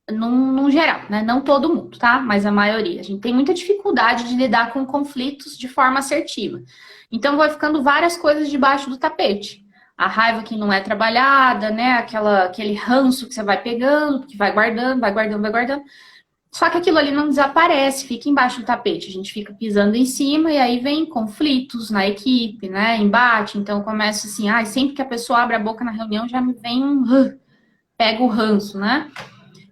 num geral, né? Não todo mundo, tá? Mas a maioria. A gente tem muita dificuldade de lidar com conflitos de forma assertiva. Então, vai ficando várias coisas debaixo do tapete. A raiva que não é trabalhada, né? Aquele ranço que você vai pegando, que vai guardando, vai guardando, vai guardando. Só que aquilo ali não desaparece, fica embaixo do tapete. A gente fica pisando em cima e aí vem conflitos na equipe, né? Embate. Então começa assim, sempre que a pessoa abre a boca na reunião já me vem pega o ranço, né?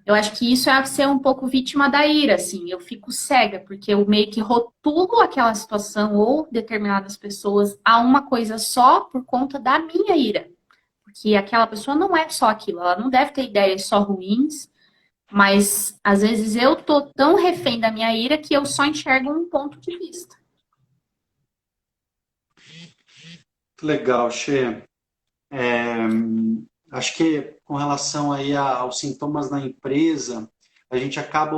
Eu acho que isso é ser um pouco vítima da ira, assim. Eu fico cega, porque eu meio que rotulo aquela situação ou determinadas pessoas a uma coisa só por conta da minha ira. Porque aquela pessoa não é só aquilo, ela não deve ter ideias só ruins, mas às vezes eu tô tão refém da minha ira que eu só enxergo um ponto de vista. Legal, Xê. Acho que com relação aí aos sintomas na empresa, a gente acaba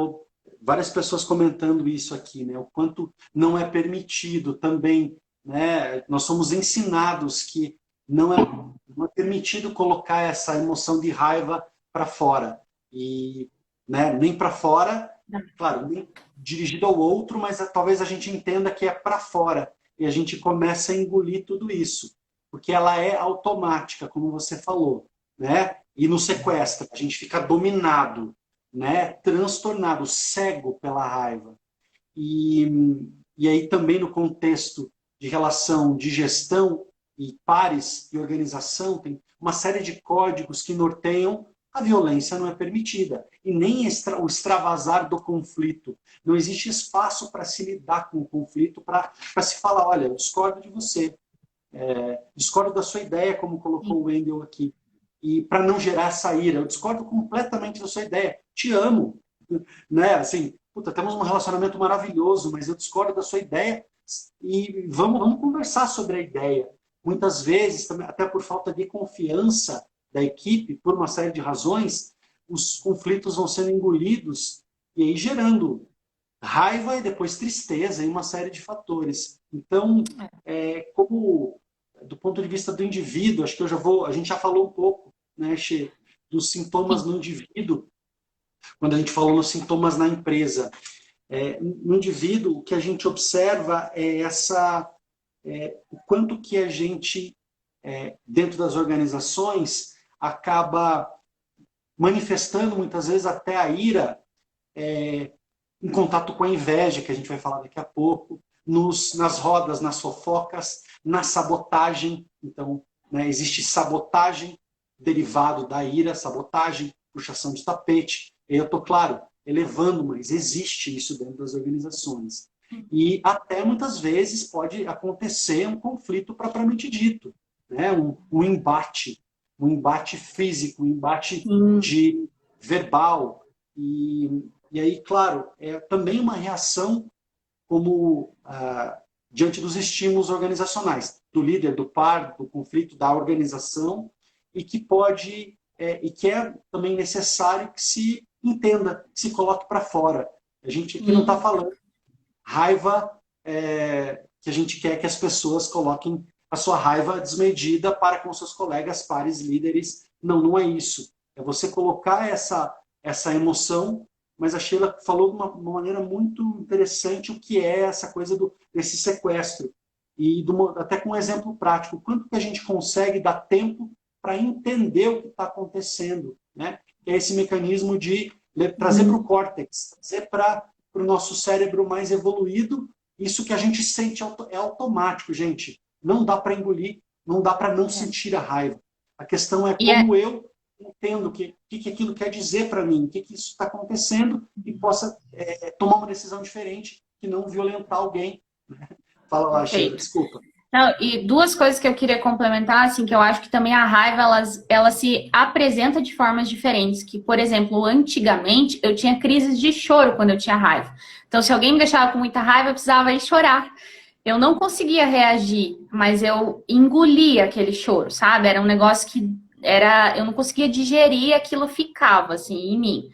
várias pessoas comentando isso aqui, né? O quanto não é permitido também, né? Nós somos ensinados que não é permitido colocar essa emoção de raiva para fora. E, né, nem para fora, claro, nem dirigido ao outro, mas talvez a gente entenda que é para fora. E a gente começa a engolir tudo isso. Porque ela é automática, como você falou, né? E no sequestro, a gente fica dominado, né? Transtornado, cego pela raiva. E aí também no contexto de relação de gestão e pares e organização, tem uma série de códigos que norteiam a violência não é permitida. E nem o extravasar do conflito. Não existe espaço para se lidar com o conflito, para se falar, olha, eu discordo de você, discordo da sua ideia, como colocou o Wendel aqui. E para não gerar essa ira, eu discordo completamente da sua ideia. Te amo. Né? Assim, puta, temos um relacionamento maravilhoso, mas eu discordo da sua ideia e vamos conversar sobre a ideia. Muitas vezes, até por falta de confiança da equipe, por uma série de razões, os conflitos vão sendo engolidos e aí gerando raiva e depois tristeza e uma série de fatores. Então, como do ponto de vista do indivíduo, acho que a gente já falou um pouco, né, Xê, dos sintomas no indivíduo, quando a gente falou nos sintomas na empresa. No indivíduo, o que a gente observa é o quanto que a gente, dentro das organizações, acaba manifestando muitas vezes até a ira em contato com a inveja, que a gente vai falar daqui a pouco, nas rodas, nas fofocas, na sabotagem. Então, né, existe sabotagem derivado da ira, sabotagem, puxação de tapete. Eu estou, claro, elevando, mas existe isso dentro das organizações. E até muitas vezes pode acontecer um conflito propriamente dito, né? um embate físico, um embate de verbal. E aí, claro, é também uma reação diante dos estímulos organizacionais, do líder, do par, do conflito, da organização, e que pode, e que é também necessário que se entenda, que se coloque para fora. A gente aqui não está falando raiva, que a gente quer que as pessoas coloquem a sua raiva desmedida para com seus colegas, pares, líderes. Não, não é isso. É você colocar essa emoção, mas a Sheila falou de uma maneira muito interessante o que é essa coisa desse sequestro. E até com um exemplo prático, quanto que a gente consegue dar tempo para entender o que está acontecendo, né? Que é esse mecanismo de trazer para o córtex, trazer para o nosso cérebro mais evoluído. Isso que a gente sente é automático, gente. Não dá para engolir, não dá para não sentir a raiva. A questão é como eu entendo o que aquilo quer dizer para mim, o que isso está acontecendo e possa tomar uma decisão diferente que não violentar alguém. Fala lá, Sheila, desculpa. Não, e duas coisas que eu queria complementar, assim, que eu acho que também a raiva, ela se apresenta de formas diferentes, que, por exemplo, antigamente eu tinha crises de choro quando eu tinha raiva. Então, se alguém me deixava com muita raiva, eu precisava ir chorar. Eu não conseguia reagir, mas eu engolia aquele choro, sabe? Era um negócio que eu não conseguia digerir, aquilo ficava, assim, em mim.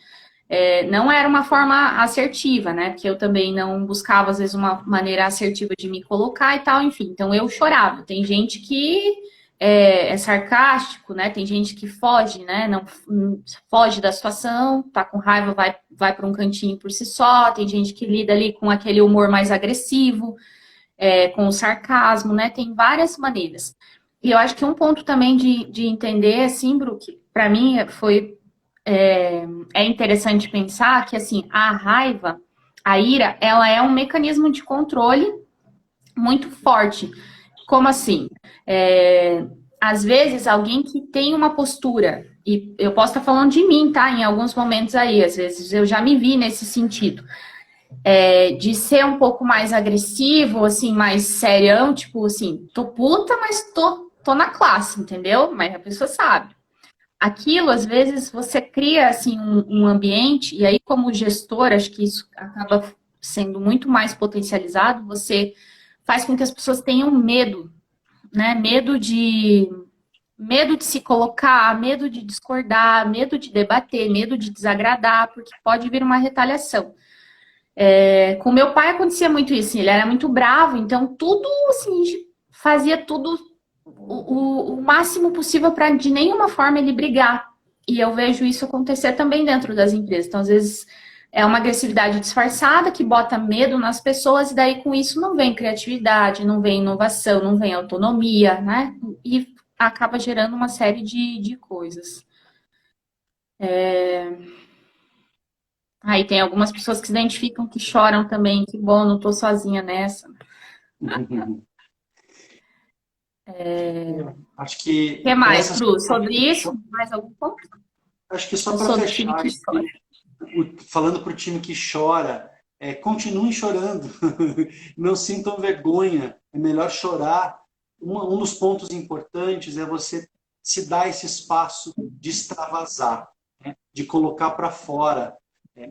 Não era uma forma assertiva, né? Porque eu também não buscava, às vezes, uma maneira assertiva de me colocar e tal, enfim. Então, eu chorava. Tem gente que é sarcástico, né? Tem gente que foge, né? Não foge da situação, tá com raiva, vai para um cantinho por si só. Tem gente que lida ali com aquele humor mais agressivo, com o sarcasmo, né? Tem várias maneiras. E eu acho que um ponto também de entender, assim, Brook, para mim foi... É interessante pensar que, assim, a raiva, a ira, ela é um mecanismo de controle muito forte. Como assim? Às vezes, alguém que tem uma postura, e eu posso estar falando de mim, tá? Em alguns momentos aí, às vezes eu já me vi nesse sentido, de ser um pouco mais agressivo, assim, mais serião, tipo assim, tô puta, mas tô na classe, entendeu? Mas a pessoa sabe. Aquilo, às vezes, você cria, assim, um ambiente, e aí, como gestor, acho que isso acaba sendo muito mais potencializado, você faz com que as pessoas tenham medo, né? Medo de se colocar, medo de discordar, medo de debater, medo de desagradar, porque pode vir uma retaliação. Com meu pai acontecia muito isso, ele era muito bravo, então tudo, assim, fazia tudo o máximo possível para de nenhuma forma ele brigar. E eu vejo isso acontecer também dentro das empresas. Então, às vezes, é uma agressividade disfarçada que bota medo nas pessoas, e daí com isso não vem criatividade, não vem inovação, não vem autonomia, né? E acaba gerando uma série de coisas. Aí tem algumas pessoas que se identificam, que choram também, que bom, não tô sozinha nessa. Acho O que que mais, essas, Cru? Sobre isso, mais algum ponto? acho que só Ou para sobre o time fechar, que chora? falando para o time que chora, continuem chorando, não sintam vergonha, é melhor chorar. Um dos pontos importantes é você se dar esse espaço de extravasar, né? De colocar para fora.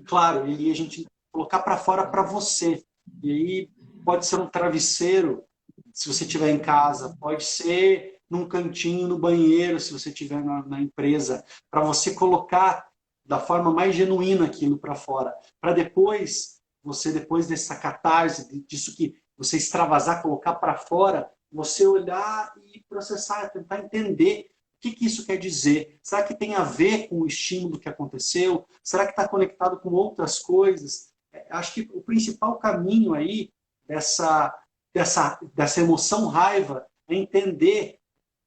Claro, e a gente colocar para fora para você. E aí pode ser um travesseiro, se você estiver em casa, pode ser num cantinho no banheiro, se você estiver na empresa, para você colocar da forma mais genuína aquilo para fora, para depois, você depois dessa catarse, disso que você extravasar, colocar para fora, você olhar e processar, tentar entender o que isso quer dizer. Será que tem a ver com o estímulo que aconteceu? Será que está conectado com outras coisas? Acho que o principal caminho aí dessa emoção raiva é entender,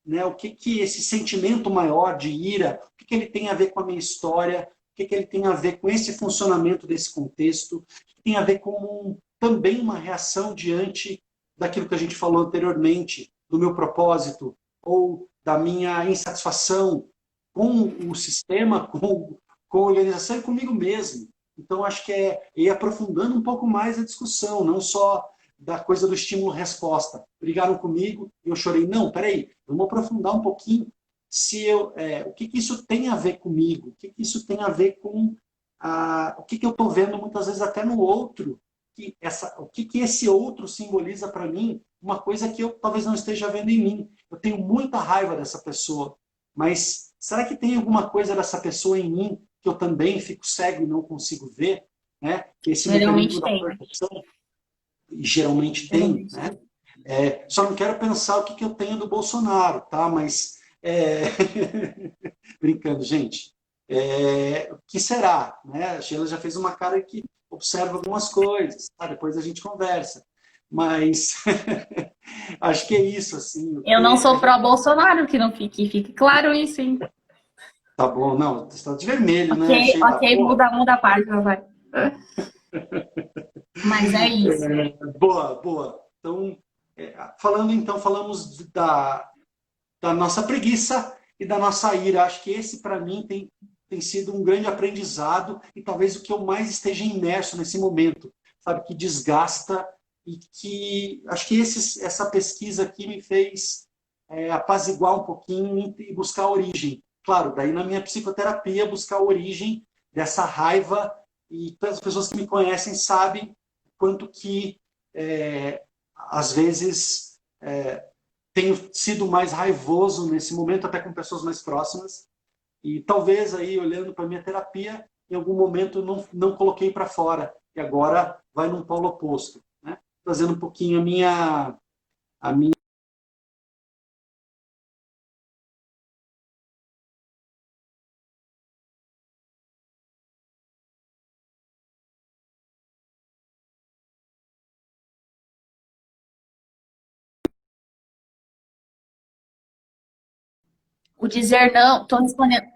né, o que esse sentimento maior de ira, o que ele tem a ver com a minha história, o que ele tem a ver com esse funcionamento desse contexto, o que tem a ver com também uma reação diante daquilo que a gente falou anteriormente, do meu propósito, ou da minha insatisfação com o sistema, com a organização e comigo mesmo. Então, acho que é ir aprofundando um pouco mais a discussão, não só da coisa do estímulo-resposta. Brigaram comigo, eu chorei. Não, peraí, vamos aprofundar um pouquinho o que isso tem a ver comigo, o que isso tem a ver com o que eu estou vendo muitas vezes até no outro, o que esse outro simboliza para mim, uma coisa que eu talvez não esteja vendo em mim. Eu tenho muita raiva dessa pessoa, mas será que tem alguma coisa dessa pessoa em mim que eu também fico cego e não consigo ver? Né? Esse mecanismo Geralmente da tem. percepção geralmente tem, Geralmente né? tem. Só não quero pensar o que eu tenho do Bolsonaro, tá? Mas brincando, gente. O que será? Né? A Sheila já fez uma cara que observa algumas coisas, tá? Depois a gente conversa. Mas acho que é isso, assim. Eu não sou pró-Bolsonaro, que não fique claro isso, hein? Tá bom, não, você está de vermelho, Ok, né, Sheila? ok, Pô, muda a página, vai. Mas é isso. boa, boa. Então, falamos da nossa preguiça e da nossa ira. Acho que esse, para mim, tem sido um grande aprendizado e talvez o que eu mais esteja imerso nesse momento, sabe? Que desgasta e que acho que essa pesquisa aqui me fez apaziguar um pouquinho e buscar a origem. Claro, daí na minha psicoterapia, buscar a origem dessa raiva, e todas as pessoas que me conhecem sabem quanto que, às vezes, tenho sido mais raivoso nesse momento, até com pessoas mais próximas. E talvez aí, olhando para a minha terapia, em algum momento eu não coloquei para fora. E agora vai num polo oposto, né? Trazendo um pouquinho a minha. O dizer não, tô respondendo.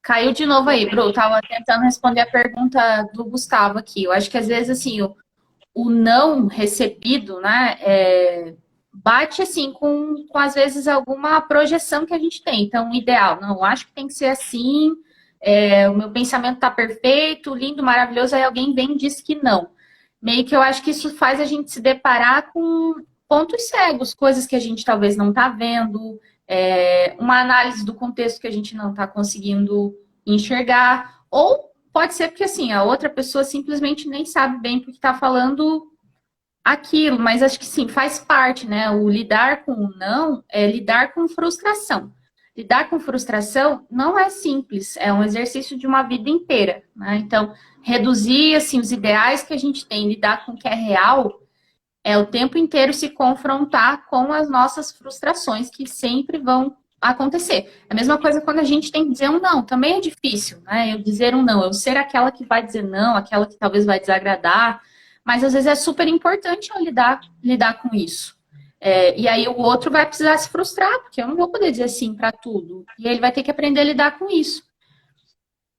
Caiu de novo aí, Bru. Tava tentando responder a pergunta do Gustavo aqui. Eu acho que às vezes, assim, o não recebido, né, bate assim com às vezes alguma projeção que a gente tem. Então, o ideal, não, eu acho que tem que ser assim, o meu pensamento tá perfeito, lindo, maravilhoso, aí alguém vem e diz que não. Meio que eu acho que isso faz a gente se deparar com pontos cegos, coisas que a gente talvez não tá vendo, uma análise do contexto que a gente não tá conseguindo enxergar, ou pode ser porque assim, a outra pessoa simplesmente nem sabe bem porque está falando aquilo, mas acho que sim, faz parte, né? O lidar com o não é lidar com frustração. Lidar com frustração não é simples, é um exercício de uma vida inteira, né? Então, reduzir assim os ideais que a gente tem, lidar com o que é real, é o tempo inteiro se confrontar com as nossas frustrações que sempre vão acontecer. A mesma coisa quando a gente tem que dizer um não, também é difícil, né? Eu dizer um não, eu ser aquela que vai dizer não, aquela que talvez vai desagradar, mas às vezes é super importante eu lidar com isso. E aí o outro vai precisar se frustrar, porque eu não vou poder dizer sim para tudo. E ele vai ter que aprender a lidar com isso.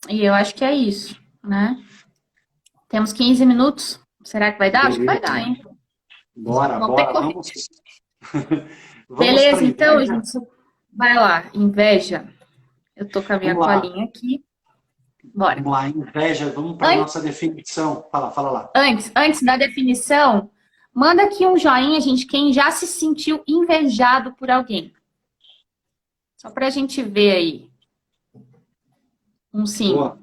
E eu acho que é isso, né? Temos 15 minutos. Será que vai dar? Acho que vai dar, hein? Bora, Vamos ter bora, que correr. vamos. Vamos para Beleza, então, inveja? gente. Vai lá, inveja. Eu tô com a minha Vamos lá, colinha aqui. Bora. vamos lá, inveja, vamos para a nossa definição. Fala lá. Antes da definição, manda aqui um joinha, gente, quem já se sentiu invejado por alguém. Só pra gente ver aí. Um sim. Boa.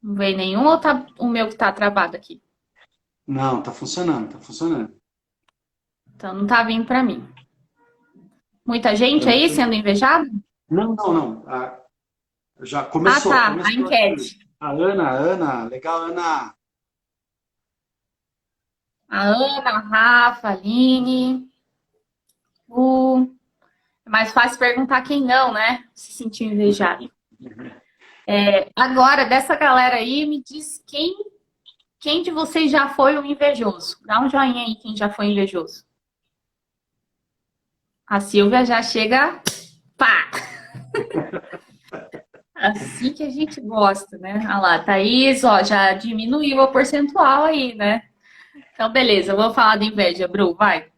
Não veio nenhum ou tá o meu que tá travado aqui? Não, tá funcionando, tá funcionando. Então não tá vindo pra mim. Muita gente aí sendo invejado? Não. Já começou. Ah, tá. A Começou aqui. enquete. A Ana, legal, Ana. A Ana, a Rafa, a Aline. É mais fácil perguntar quem não, né? Se sentiu invejado. Agora, dessa galera aí, me diz quem de vocês já foi um invejoso? Dá um joinha aí quem já foi invejoso. A Silvia já chega, pá! Assim que a gente gosta, né? Olha lá, Thaís, ó, já diminuiu o percentual aí, né? Então, beleza, eu vou falar da inveja, Bru, vai.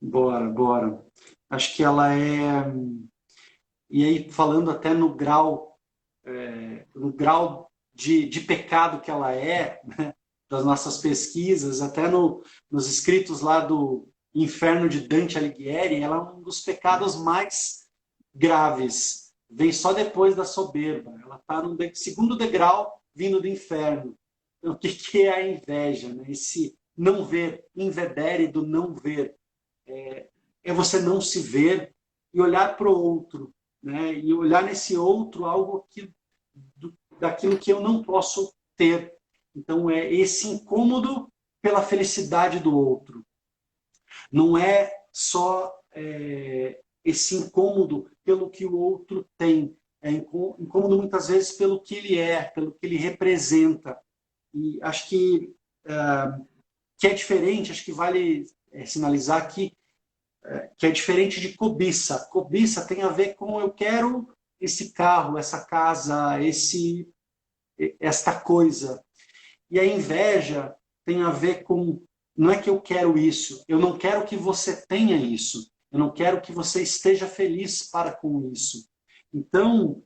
Bora. Acho que ela é. E aí, falando até no grau de pecado que ela é, né, das nossas pesquisas, até nos escritos lá do Inferno de Dante Alighieri, ela é um dos pecados mais graves. Vem só depois da soberba. Ela está no segundo degrau vindo do inferno. Então, o que é a inveja? Né? Esse não ver, invedere do não ver. É você não se ver e olhar para o outro, né? E olhar nesse outro algo daquilo que eu não posso ter. Então, é esse incômodo pela felicidade do outro. Não é só esse incômodo pelo que o outro tem. É incômodo muitas vezes pelo que ele é, pelo que ele representa. E acho que é diferente, acho que vale sinalizar aqui, que é diferente de cobiça. Cobiça tem a ver com eu quero esse carro, essa casa, esta coisa. E a inveja tem a ver com não é que eu quero isso, eu não quero que você tenha isso, eu não quero que você esteja feliz para com isso. Então,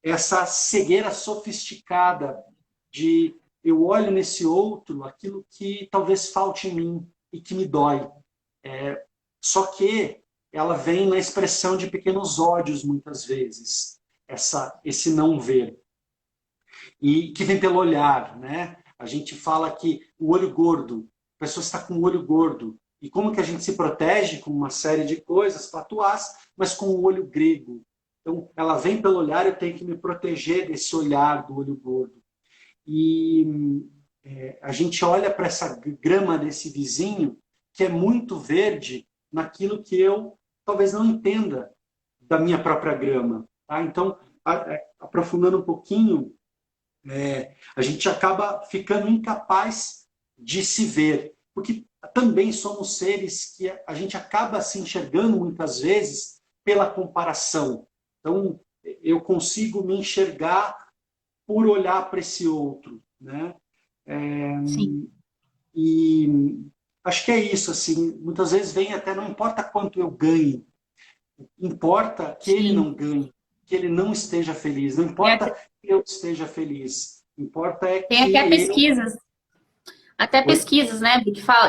essa cegueira sofisticada de eu olho nesse outro aquilo que talvez falte em mim e que me dói. Só que ela vem na expressão de pequenos ódios, muitas vezes, esse não ver. E que vem pelo olhar, né? A gente fala que o olho gordo, a pessoa está com o olho gordo. E como que a gente se protege? Com uma série de coisas, patuás, mas com o olho grego. Então, ela vem pelo olhar, eu tenho que me proteger desse olhar do olho gordo. E a gente olha para essa grama desse vizinho, que é muito verde, naquilo que eu talvez não entenda da minha própria grama. Tá? Então, aprofundando um pouquinho, a gente acaba ficando incapaz de se ver, porque também somos seres que a gente acaba se enxergando muitas vezes pela comparação. Então, eu consigo me enxergar por olhar para esse outro, né? Sim. E acho que é isso, assim, muitas vezes vem até, não importa quanto eu ganhe, importa que ele Sim. não ganhe, que ele não esteja feliz, não Tem importa até, que eu esteja feliz, importa é tem até que eu... até Oi? pesquisas, né,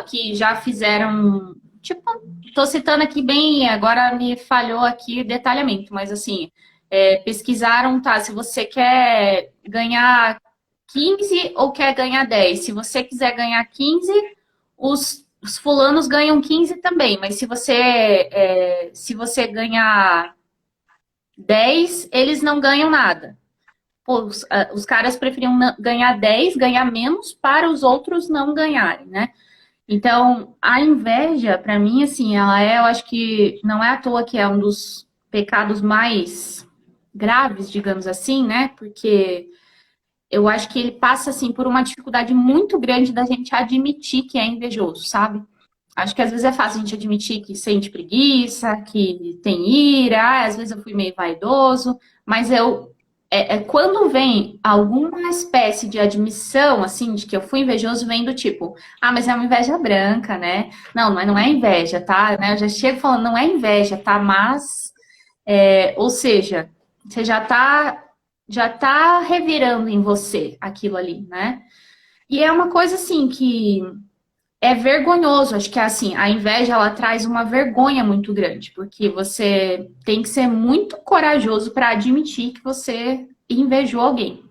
que já fizeram, tipo, tô citando aqui bem, agora me falhou aqui o detalhamento, mas assim, pesquisaram, tá, se você quer ganhar 15 ou quer ganhar 10. Se você quiser ganhar 15, os fulanos ganham 15 também, mas se você ganhar 10, eles não ganham nada. Pô, os caras preferiam ganhar 10, ganhar menos para os outros não ganharem, né? Então, a inveja, para mim, assim, ela é, eu acho que não é à toa que é um dos pecados mais graves, digamos assim, né? Porque eu acho que ele passa, assim, por uma dificuldade muito grande da gente admitir que é invejoso, sabe? Acho que às vezes é fácil a gente admitir que sente preguiça, que tem ira, às vezes eu fui meio vaidoso, mas quando vem alguma espécie de admissão, assim, de que eu fui invejoso, vem do tipo, ah, mas é uma inveja branca, né? Não, mas não é inveja, tá? Né? Eu já chego falando, não é inveja, tá? Mas, ou seja, você já tá revirando em você aquilo ali, né? E é uma coisa assim que é vergonhoso. Acho que assim, a inveja ela traz uma vergonha muito grande, porque você tem que ser muito corajoso para admitir que você invejou alguém.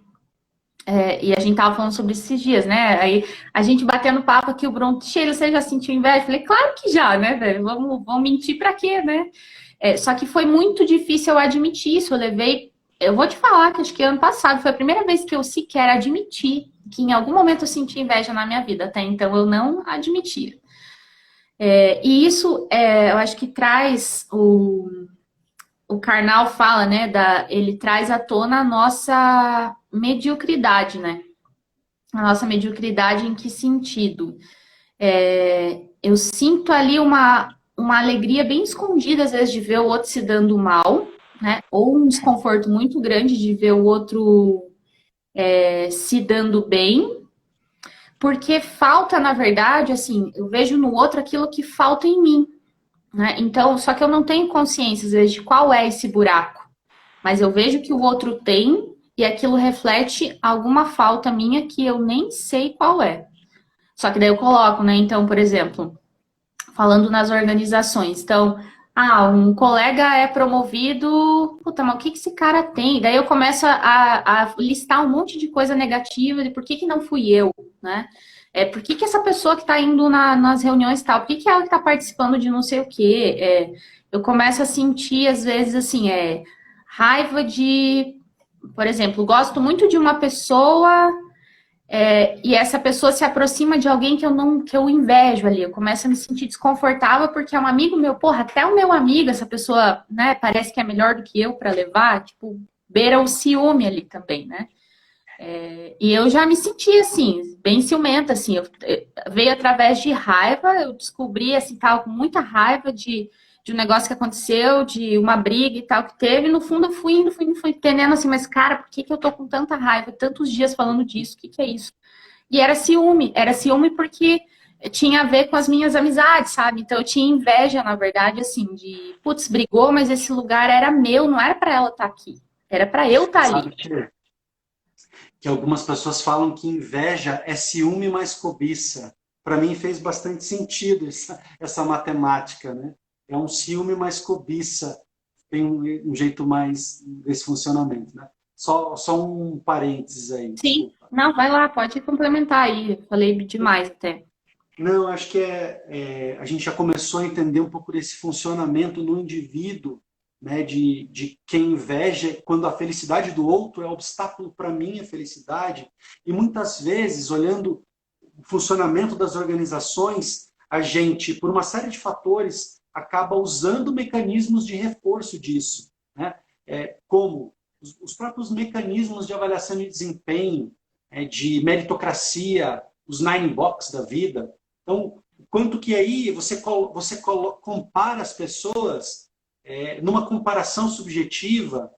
E a gente tava falando sobre isso esses dias, né? Aí a gente batendo papo aqui, o Bruno, Sheila, você já sentiu inveja? Eu falei, claro que já, né, velho? Vamos mentir pra quê, né? Só que foi muito difícil eu admitir isso. Eu vou te falar que acho que ano passado foi a primeira vez que eu sequer admiti que em algum momento eu senti inveja na minha vida. Até então eu não admitia. E isso, eu acho que traz o Karnal fala, né? Ele traz à tona a nossa mediocridade, né? A nossa mediocridade em que sentido? Eu sinto ali uma alegria bem escondida, às vezes, de ver o outro se dando mal, né? Ou um desconforto muito grande de ver o outro se dando bem, porque falta, na verdade, assim, eu vejo no outro aquilo que falta em mim, né? Então, só que eu não tenho consciência, às vezes, de qual é esse buraco, mas eu vejo que o outro tem e aquilo reflete alguma falta minha que eu nem sei qual é. Só que daí eu coloco, né? Então, por exemplo, falando nas organizações. Então, um colega é promovido, puta, mas o que esse cara tem? Daí eu começo a listar um monte de coisa negativa de por que não fui eu, né? Por que essa pessoa que está indo nas reuniões e tal, por que ela está participando de não sei o quê? Eu começo a sentir, às vezes, assim, raiva de, por exemplo, gosto muito de uma pessoa e essa pessoa se aproxima de alguém que eu invejo ali. Eu começo a me sentir desconfortável porque é um amigo meu, porra, até o meu amigo, essa pessoa, né, parece que é melhor do que eu para levar, tipo, beira o ciúme ali também, né? E eu já me senti assim, bem ciumenta, assim, veio através de raiva, eu descobri, assim, tava com muita raiva de um negócio que aconteceu, de uma briga e tal que teve, e no fundo eu fui entendendo assim, mas cara, por que eu tô com tanta raiva, tantos dias falando disso, o que é isso? E era ciúme porque tinha a ver com as minhas amizades, sabe? Então eu tinha inveja, na verdade, assim, de, putz, brigou, mas esse lugar era meu, não era para ela estar aqui, era para eu estar ali. Sabe que algumas pessoas falam que inveja é ciúme mais cobiça. Para mim fez bastante sentido essa matemática, né? É um ciúme mais cobiça, tem um jeito mais desse funcionamento, né? Só um parênteses aí, Sim, desculpa. não, vai lá, pode complementar aí. Falei demais até. Não, acho que a gente já começou a entender um pouco desse funcionamento no indivíduo, né, de quem inveja, quando a felicidade do outro é obstáculo para a minha felicidade. E muitas vezes, olhando o funcionamento das organizações, a gente, por uma série de fatores, acaba usando mecanismos de reforço disso, né? Como os próprios mecanismos de avaliação de desempenho, de meritocracia, os nine box da vida. Então, quanto que aí você compara as pessoas numa comparação subjetiva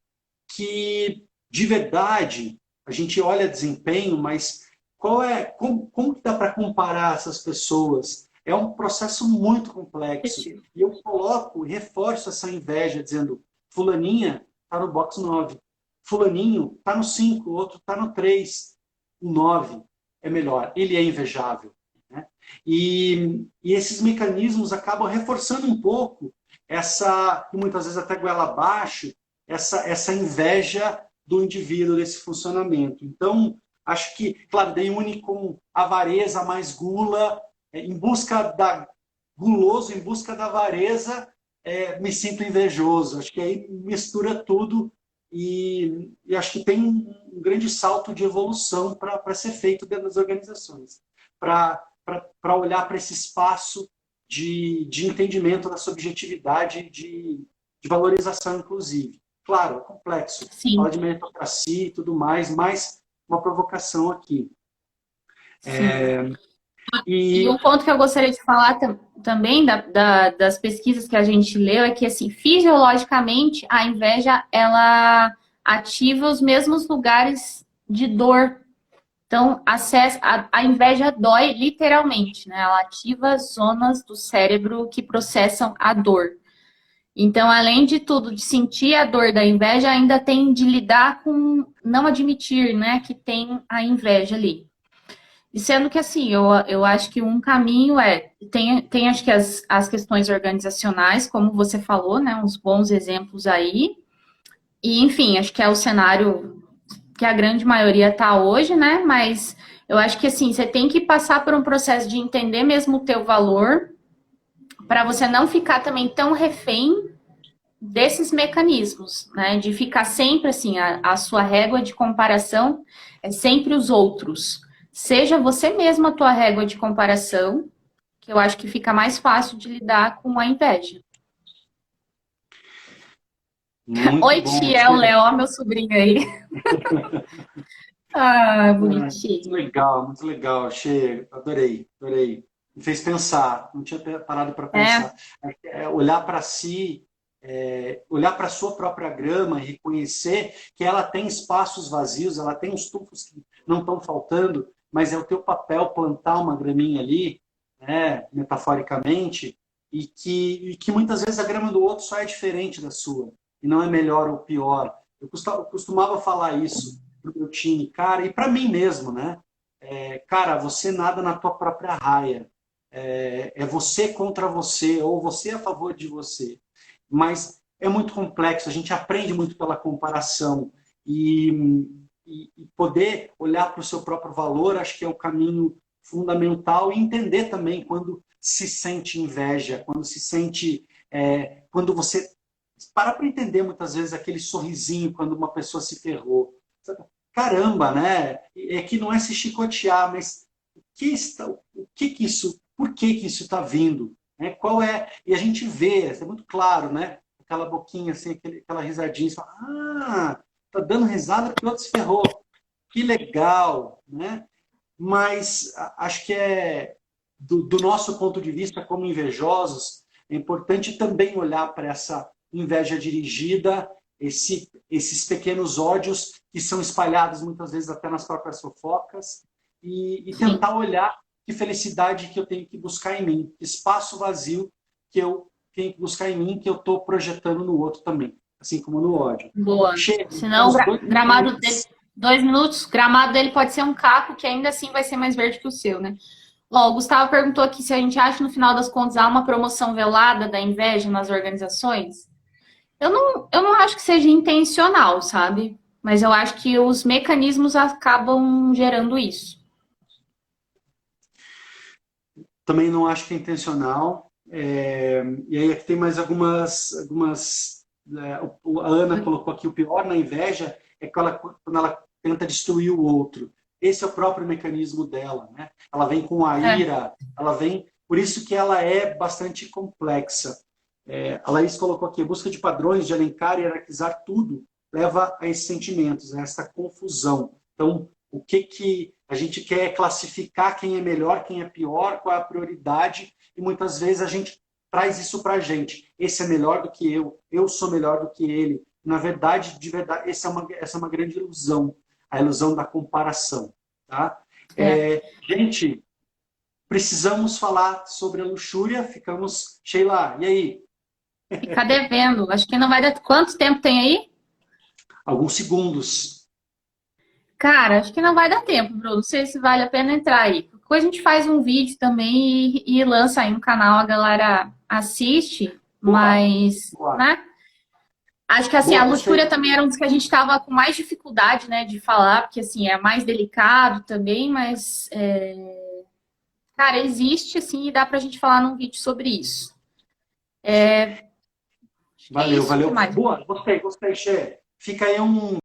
que, de verdade, a gente olha desempenho, mas como que dá para comparar essas pessoas? É um processo muito complexo. E eu coloco, reforço essa inveja, dizendo, fulaninha está no box 9, fulaninho está no 5, o outro está no 3, o 9 é melhor, ele é invejável. Né? E esses mecanismos acabam reforçando um pouco essa, e muitas vezes até goela abaixo, essa inveja do indivíduo desse funcionamento. Então, acho que, claro, daí une com avareza mais gula, em busca da guloso, em busca da avareza, me sinto invejoso. Acho que aí mistura tudo e acho que tem um grande salto de evolução para ser feito dentro das organizações. Para para olhar para esse espaço de entendimento da subjetividade, de valorização, inclusive. Claro, é complexo. Sim, Fala de meritocracia e tudo mais, mas uma provocação aqui. sim. E E um ponto que eu gostaria de falar também das pesquisas que a gente leu é que, assim, fisiologicamente, a inveja, ela ativa os mesmos lugares de dor. Então, a inveja dói literalmente, né? Ela ativa as zonas do cérebro que processam a dor. Então, além de tudo, de sentir a dor da inveja, ainda tem de lidar com não admitir, né, que tem a inveja ali. E sendo que, assim, eu acho que um caminho tem acho que as questões organizacionais, como você falou, né, uns bons exemplos aí. E, enfim, acho que é o cenário que a grande maioria está hoje, né, mas eu acho que, assim, você tem que passar por um processo de entender mesmo o teu valor, para você não ficar também tão refém desses mecanismos, né? De ficar sempre assim, a sua régua de comparação é sempre os outros. Seja você mesmo a tua régua de comparação, que eu acho que fica mais fácil de lidar com a inveja. muito Oi, bom. tia, é o Léo, ó, meu sobrinho aí. Ah, Muito bonitinho. legal, muito legal. Achei, adorei, adorei. Me fez pensar, não tinha parado para É, pensar. Olhar para si, olhar para a sua própria grama e reconhecer que ela tem espaços vazios, ela tem os tufos que não estão faltando, mas é o teu papel plantar uma graminha ali, né, metaforicamente, e que muitas vezes a grama do outro só é diferente da sua, e não é melhor ou pior. Eu costumava falar isso para o meu time, cara, e para mim mesmo, né? Cara, você nada na tua própria raia. É você contra você, ou você a favor de você. Mas é muito complexo, a gente aprende muito pela comparação. E poder olhar para o seu próprio valor, acho que é o caminho fundamental, e entender também quando se sente inveja, quando se sente. Quando você. Para entender muitas vezes aquele sorrisinho quando uma pessoa se ferrou. Caramba, né? É que não é se chicotear, mas por que que isso está vindo? Né? Qual é? E a gente vê, é muito claro, né? Aquela boquinha assim, aquela risadinha, você fala, tá dando risada porque o outro se ferrou. Que legal, né? Mas acho que do nosso ponto de vista como invejosos, é importante também olhar para essa inveja dirigida, esses pequenos ódios que são espalhados muitas vezes até nas próprias fofocas, e sim. tentar olhar que felicidade que eu tenho que buscar em mim, que espaço vazio que eu tenho que buscar em mim, que eu estou projetando no outro também, assim como no ódio. Boa. Chega, Senão, temos dois gramado dele, minutos. 2 minutos, gramado dele pode ser um caco que ainda assim vai ser mais verde que o seu, né? Ó, o Gustavo perguntou aqui se a gente acha, no final das contas, há uma promoção velada da inveja nas organizações. Eu não acho que seja intencional, sabe? Mas eu acho que os mecanismos acabam gerando isso. Também não acho que é intencional. E aí aqui tem mais a Ana colocou aqui o pior na inveja é quando ela tenta destruir o outro. Esse é o próprio mecanismo dela, né? Ela vem com a É, ira, ela vem. Por isso que ela é bastante complexa. A Laís colocou aqui, a busca de padrões, de elencar e hierarquizar tudo, leva a esses sentimentos, a essa confusão. Então, o que a gente quer é classificar quem é melhor, quem é pior, qual é a prioridade, e muitas vezes a gente traz isso para a gente. Esse é melhor do que eu sou melhor do que ele. Na verdade, de verdade, essa é uma grande ilusão, a ilusão da comparação. Tá? é. Gente, precisamos falar sobre a luxúria, ficamos... Sheila, e aí? Ficar devendo. Acho que não vai dar. Quanto tempo tem aí? Alguns segundos. Cara, acho que não vai dar tempo, Bruno. Não sei se vale a pena entrar aí. Depois a gente faz um vídeo também e lança aí no canal, a galera assiste, Boa, mas, boa. né? Acho que assim, a Boa, luxúria gostei. também era um dos que a gente estava com mais dificuldade, né, de falar, porque assim, é mais delicado também, mas, cara, existe assim e dá pra gente falar num vídeo sobre isso. Acho que é Valeu, isso. O que valeu. mais? Boa, gostei, Che. Fica aí um